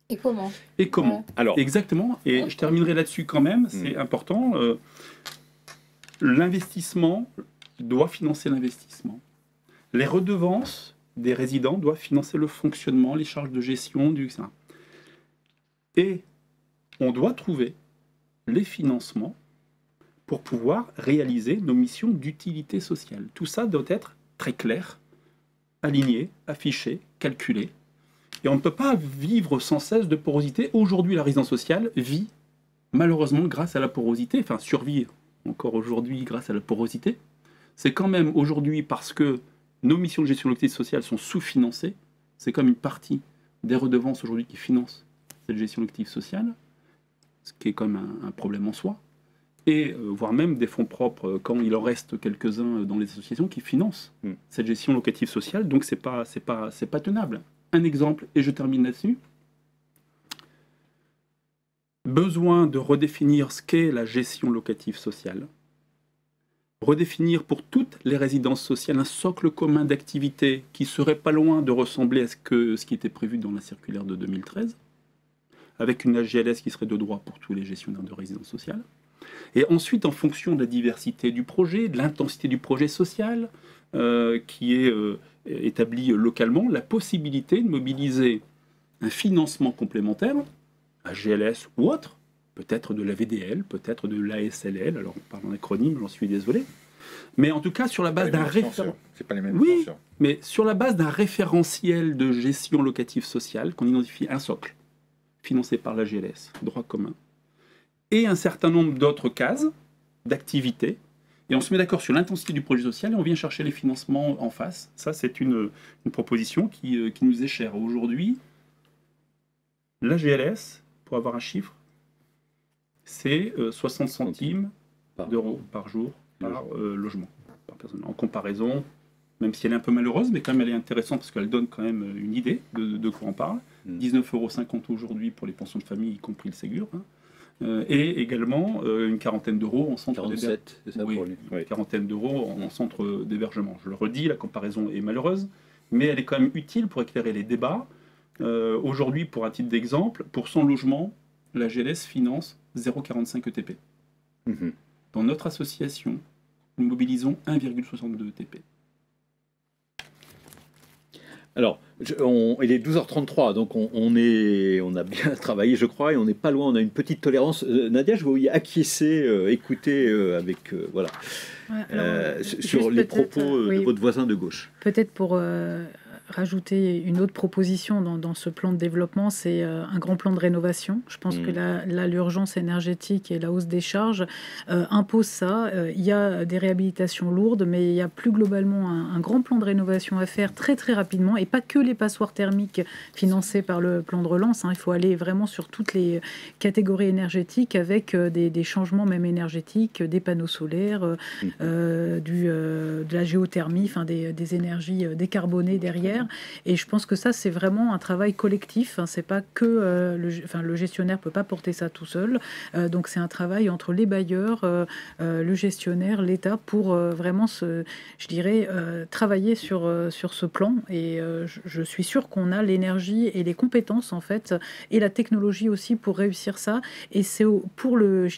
Et comment. Et comment. Ouais. Alors, exactement. Et je terminerai là-dessus quand même. C'est important. L'investissement doit financer l'investissement. Les redevances des résidents doivent financer le fonctionnement, les charges de gestion du ça. Et on doit trouver les financements pour pouvoir réaliser nos missions d'utilité sociale. Tout ça doit être très clair, aligné, affiché, calculé. Et on ne peut pas vivre sans cesse de porosité. Aujourd'hui, la résidence sociale vit, malheureusement, grâce à la porosité, enfin survit encore aujourd'hui grâce à la porosité. C'est quand même aujourd'hui parce que nos missions de gestion locative sociale sont sous-financées. C'est comme une partie des redevances aujourd'hui qui financent cette gestion locative sociale, ce qui est comme un problème en soi, et voire même des fonds propres quand il en reste quelques-uns dans les associations qui financent cette gestion locative sociale. Donc c'est pas tenable. Un exemple, et je termine là-dessus. Besoin de redéfinir ce qu'est la gestion locative sociale. Redéfinir pour toutes les résidences sociales un socle commun d'activités qui serait pas loin de ressembler à ce qui était prévu dans la circulaire de 2013, avec une AGLS qui serait de droit pour tous les gestionnaires de résidences sociales. Et ensuite, en fonction de la diversité du projet, de l'intensité du projet social, qui est établi localement, la possibilité de mobiliser un financement complémentaire, AGLS ou autre, peut-être de la VDL, peut-être de l'ASLL, alors on parle en acronyme, j'en suis désolé, mais en tout cas sur la base d'un référentiel. C'est pas les mêmes Oui, mais sur la base d'un référentiel de gestion locative sociale, qu'on identifie un socle, financé par l'AGLS, droit commun, et un certain nombre d'autres cases d'activités, et on se met d'accord sur l'intensité du projet social et on vient chercher les financements en face. Ça, c'est une proposition qui nous est chère. Aujourd'hui, l'AGLS, pour avoir un chiffre, c'est 60 centimes d'euros par jour, par logement, par personne. En comparaison, même si elle est un peu malheureuse, mais quand même elle est intéressante parce qu'elle donne quand même une idée de quoi on parle. 19,50 € aujourd'hui pour les pensions de famille, y compris le Ségur. Et également une quarantaine d'euros en centre d'hébergement. C'est ça pour lui. Oui. Quarantaine d'euros en centre d'hébergement. Je le redis, la comparaison est malheureuse, mais elle est quand même utile pour éclairer les débats. Aujourd'hui, pour un titre d'exemple, pour 100 logements, la GLS finance 0,45 ETP. Dans notre association, nous mobilisons 1,62 ETP. Alors, il est 12h33, donc on a bien travaillé, je crois, et on n'est pas loin, on a une petite tolérance. Nadia, je vais y acquiescer, écouter avec, voilà, sur les propos de votre voisin de gauche. Peut-être pour rajouter une autre proposition dans ce plan de développement, c'est un grand plan de rénovation. Je pense que là, l'urgence énergétique et la hausse des charges imposent ça. Il y a des réhabilitations lourdes, mais il y a plus globalement un grand plan de rénovation à faire très très rapidement, et pas que les passoires thermiques financées par le plan de relance. Il faut aller vraiment sur toutes les catégories énergétiques avec des changements même énergétiques, des panneaux solaires, de la géothermie, des énergies décarbonées derrière. derrière. Et je pense que ça, c'est vraiment un travail collectif. Hein. C'est pas que le gestionnaire peut pas porter ça tout seul. Donc c'est un travail entre les bailleurs, le gestionnaire, l'État, pour vraiment travailler sur ce plan. Et je suis sûre qu'on a l'énergie et les compétences en fait, et la technologie aussi pour réussir ça. Et c'est pour le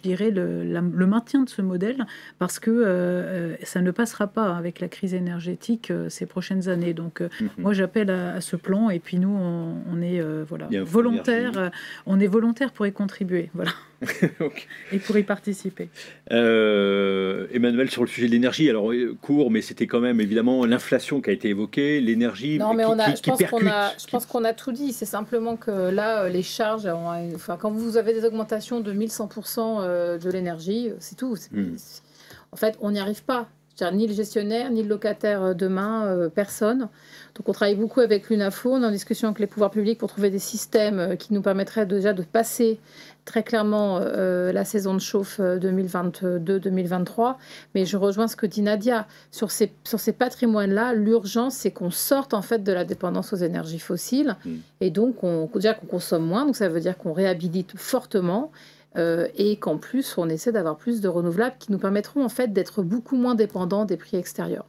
maintien de ce modèle, parce que ça ne passera pas avec la crise énergétique ces prochaines années. Donc moi j'appelle à ce plan, et puis nous on est volontaires, pour y contribuer, voilà. Okay. Et pour y participer. Emmanuel, sur le sujet de l'énergie, alors court, mais c'était quand même évidemment l'inflation qui a été évoquée, l'énergie je pense qu'on a tout dit. C'est simplement que là, les charges, quand vous avez des augmentations de 1100% de l'énergie, c'est tout. En fait, on n'y arrive pas. Ni le gestionnaire, ni le locataire demain, personne. Donc on travaille beaucoup avec l'UNAFO, on est en discussion avec les pouvoirs publics pour trouver des systèmes qui nous permettraient déjà de passer très clairement la saison de chauffe 2022-2023. Mais je rejoins ce que dit Nadia. Sur ces patrimoines-là, l'urgence, c'est qu'on sorte en fait de la dépendance aux énergies fossiles. Et donc, déjà qu'on consomme moins, donc ça veut dire qu'on réhabilite fortement. Et qu'en plus, on essaie d'avoir plus de renouvelables qui nous permettront en fait d'être beaucoup moins dépendants des prix extérieurs.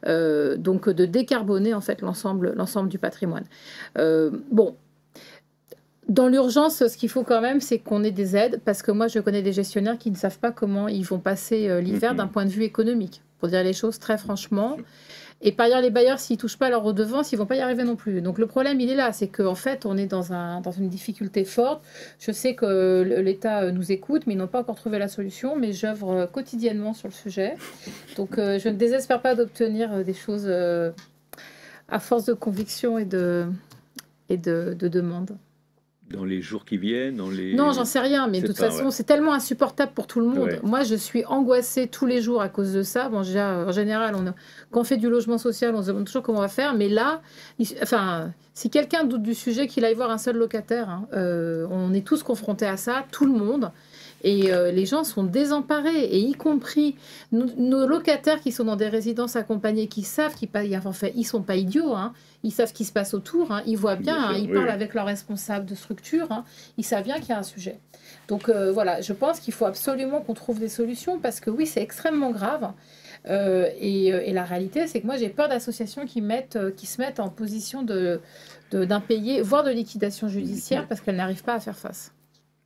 Donc de décarboner en fait l'ensemble du patrimoine. Dans l'urgence, ce qu'il faut quand même, c'est qu'on ait des aides, parce que moi, je connais des gestionnaires qui ne savent pas comment ils vont passer l'hiver d'un point de vue économique, pour dire les choses très franchement. Et par ailleurs, les bailleurs, s'ils ne touchent pas leur redevance, ils ne vont pas y arriver non plus. Donc le problème, il est là, c'est qu'en fait, on est dans une difficulté forte. Je sais que l'État nous écoute, mais ils n'ont pas encore trouvé la solution, mais j'œuvre quotidiennement sur le sujet. Donc je ne désespère pas d'obtenir des choses à force de conviction et de demande. Dans les jours qui viennent, Non, j'en sais rien, mais de toute façon, c'est tellement insupportable pour tout le monde. Ouais. Moi, je suis angoissée tous les jours à cause de ça. Bon, en général, quand on fait du logement social, on se demande toujours comment on va faire, mais là, si quelqu'un doute du sujet, qu'il aille voir un seul locataire. Hein. On est tous confrontés à ça, tout le monde. Et les gens sont désemparés, et y compris nos locataires qui sont dans des résidences accompagnées, qui savent ils sont pas idiots, hein. Ils savent ce qui se passe autour, hein. Ils voient bien, ils parlent avec leurs responsables de structure, hein. Ils savent bien qu'il y a un sujet. Donc voilà, je pense qu'il faut absolument qu'on trouve des solutions, parce que oui, c'est extrêmement grave. Et la réalité, c'est que moi, j'ai peur d'associations qui se mettent en position d'impayé, voire de liquidation judiciaire, parce qu'elles n'arrivent pas à faire face.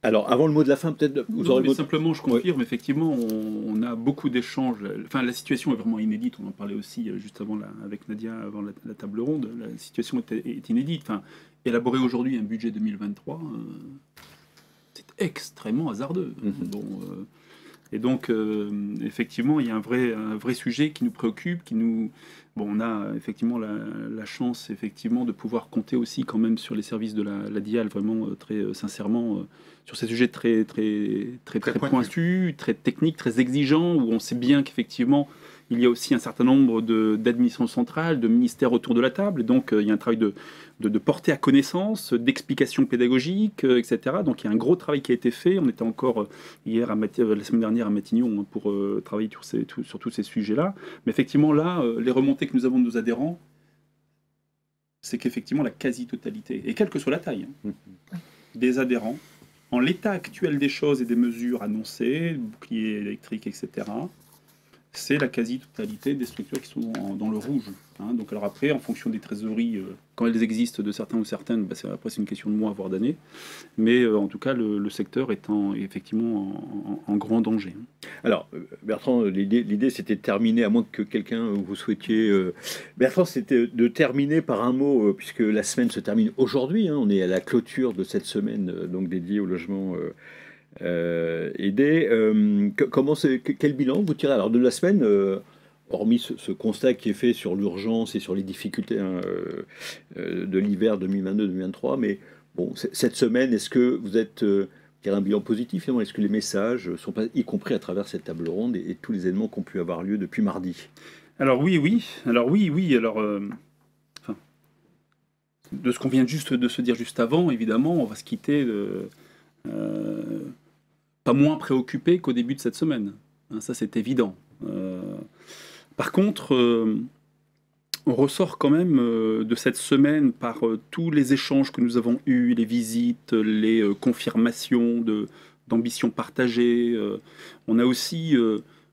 Alors, avant le mot de la fin, peut-être... Simplement, je confirme, effectivement, on a beaucoup d'échanges. Enfin, la situation est vraiment inédite. On en parlait aussi juste avant, avec Nadia, avant la table ronde. La situation est inédite. Enfin, élaborer aujourd'hui un budget 2023, c'est extrêmement hasardeux. Et donc, effectivement, il y a un vrai sujet qui nous préoccupe, on a effectivement la chance effectivement de pouvoir compter aussi quand même sur les services de la DIAL, vraiment très sincèrement sur ces sujets très pointus, très techniques, très exigeants, où on sait bien qu'effectivement il y a aussi un certain nombre d'administrations centrales, de ministères autour de la table, et donc il y a un travail de porter à connaissance, d'explication pédagogique, etc. Donc il y a un gros travail qui a été fait. On était encore la semaine dernière à Matignon pour travailler sur tous ces sujets-là. Mais effectivement là, les remontées que nous avons de nos adhérents, c'est qu'effectivement la quasi-totalité, et quelle que soit la taille, des adhérents, en l'état actuel des choses et des mesures annoncées, bouclier électrique, etc., c'est la quasi-totalité des structures qui sont dans le rouge. Hein. Donc alors après, en fonction des trésoreries, quand elles existent de certains ou certaines, après c'est une question de mois, voire d'années. Mais en tout cas, le secteur est effectivement en grand danger. Alors, Bertrand, l'idée c'était de terminer, à moins que quelqu'un vous souhaitiez... Bertrand, c'était de terminer par un mot, puisque la semaine se termine aujourd'hui. Hein, on est à la clôture de cette semaine donc dédiée au logement... aidé. Quel bilan vous tirez alors de la semaine, hormis ce constat qui est fait sur l'urgence et sur les difficultés de l'hiver 2022-2023, mais bon, cette semaine, est-ce que vous êtes un bilan positif? Est-ce que les messages sont pas, y compris à travers cette table ronde et tous les événements qui ont pu avoir lieu depuis mardi? Alors oui. Alors de ce qu'on vient juste de se dire juste avant, évidemment, on va se quitter pas moins préoccupé qu'au début de cette semaine. Ça, c'est évident. Par contre, on ressort quand même de cette semaine par tous les échanges que nous avons eus, les visites, les confirmations d'ambitions partagées. On a aussi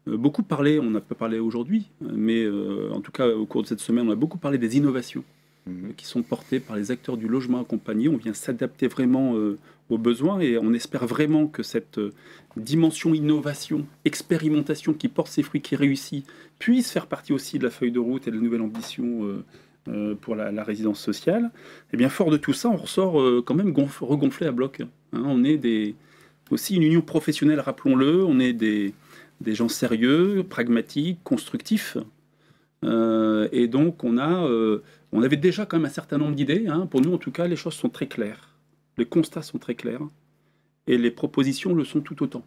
beaucoup parlé, on n'a pas parlé aujourd'hui, mais en tout cas au cours de cette semaine, on a beaucoup parlé des innovations qui sont portées par les acteurs du logement accompagné. On vient s'adapter vraiment aux besoins et on espère vraiment que cette dimension innovation, expérimentation qui porte ses fruits, qui réussit, puisse faire partie aussi de la feuille de route et de la nouvelle ambition pour la résidence sociale. Et bien fort de tout ça, on ressort quand même regonflé à bloc. Hein. On est aussi une union professionnelle, rappelons-le, on est des gens sérieux, pragmatiques, constructifs. Et donc on avait déjà quand même un certain nombre d'idées. Hein. Pour nous, en tout cas, les choses sont très claires. Les constats sont très clairs. Et les propositions le sont tout autant.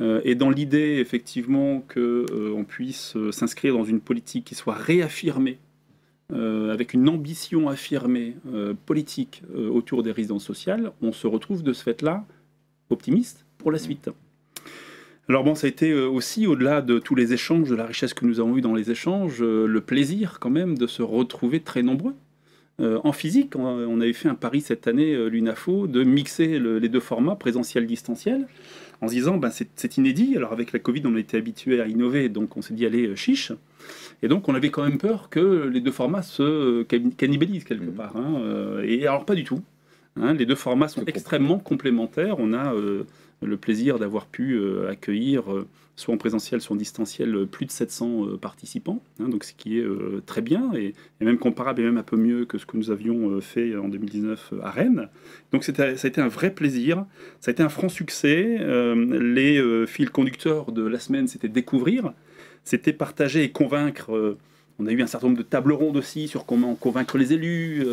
Et dans l'idée, effectivement, qu'on puisse s'inscrire dans une politique qui soit réaffirmée, avec une ambition affirmée politique autour des résidences sociales, on se retrouve de ce fait-là optimiste pour la suite. Alors bon, ça a été aussi, au-delà de tous les échanges, de la richesse que nous avons eue dans les échanges, le plaisir quand même de se retrouver très nombreux. En physique, on avait fait un pari cette année, l'UNAFO, de mixer les deux formats, présentiel-distanciel, en se disant, c'est inédit. Alors avec la Covid, on a été habitué à innover, donc on s'est dit, allez, chiche. Et donc on avait quand même peur que les deux formats se cannibalisent quelque part. Hein. Et alors pas du tout. Hein. Les deux formats sont extrêmement complémentaires. On a le plaisir d'avoir pu accueillir, soit en présentiel, soit en distanciel, plus de 700 participants, hein, donc ce qui est très bien, et même comparable et même un peu mieux que ce que nous avions fait en 2019 à Rennes. Donc ça a été un vrai plaisir, ça a été un franc succès. Les fils conducteurs de la semaine, c'était découvrir, c'était partager et convaincre. On a eu un certain nombre de tables rondes aussi sur comment convaincre les élus.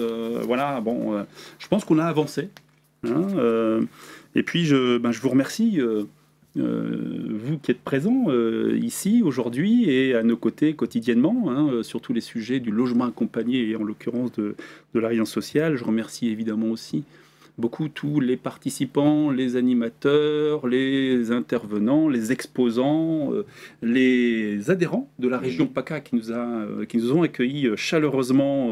Voilà, bon, je pense qu'on a avancé. Hein, et puis je vous remercie, vous qui êtes présents ici aujourd'hui et à nos côtés quotidiennement, hein, sur tous les sujets du logement accompagné et en l'occurrence de la résidence sociale. Je remercie évidemment aussi beaucoup tous les participants, les animateurs, les intervenants, les exposants, les adhérents de la région PACA qui nous ont accueillis chaleureusement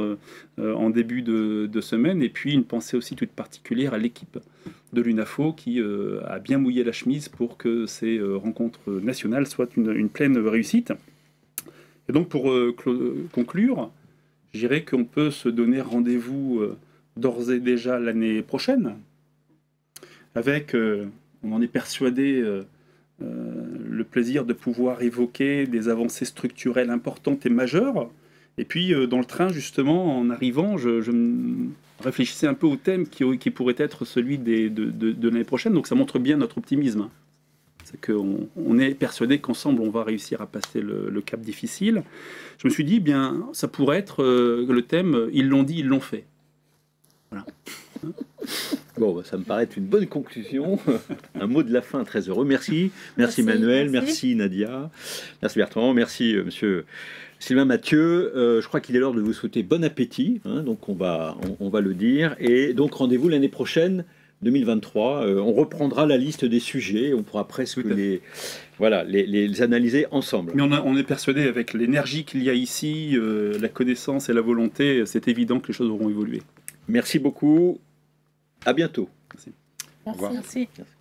en début de semaine. Et puis une pensée aussi toute particulière à l'équipe de l'UNAFO qui a bien mouillé la chemise pour que ces rencontres nationales soient une pleine réussite. Et donc pour conclure, je dirais qu'on peut se donner rendez-vous d'ores et déjà l'année prochaine, avec, on en est persuadé, le plaisir de pouvoir évoquer des avancées structurelles importantes et majeures. Et puis, dans le train, justement, en arrivant, je réfléchissais un peu au thème qui pourrait être celui de l'année prochaine. Donc, ça montre bien notre optimisme. C'est qu'on est persuadé qu'ensemble, on va réussir à passer le cap difficile. Je me suis dit, bien, ça pourrait être le thème « Ils l'ont dit, ils l'ont fait ». Voilà. Bon, ça me paraît être une bonne conclusion. Un mot de la fin très heureux. Merci Manuel, merci Nadia, merci Bertrand, merci monsieur Sylvain Mathieu. Je crois qu'il est l'heure de vous souhaiter bon appétit, hein, donc on va le dire. Et donc rendez-vous l'année prochaine, 2023. On reprendra la liste des sujets, on pourra presque les analyser ensemble. Mais on est persuadé, avec l'énergie qu'il y a ici, la connaissance et la volonté, c'est évident que les choses auront évolué. Merci beaucoup. À bientôt. Merci. Merci. Merci.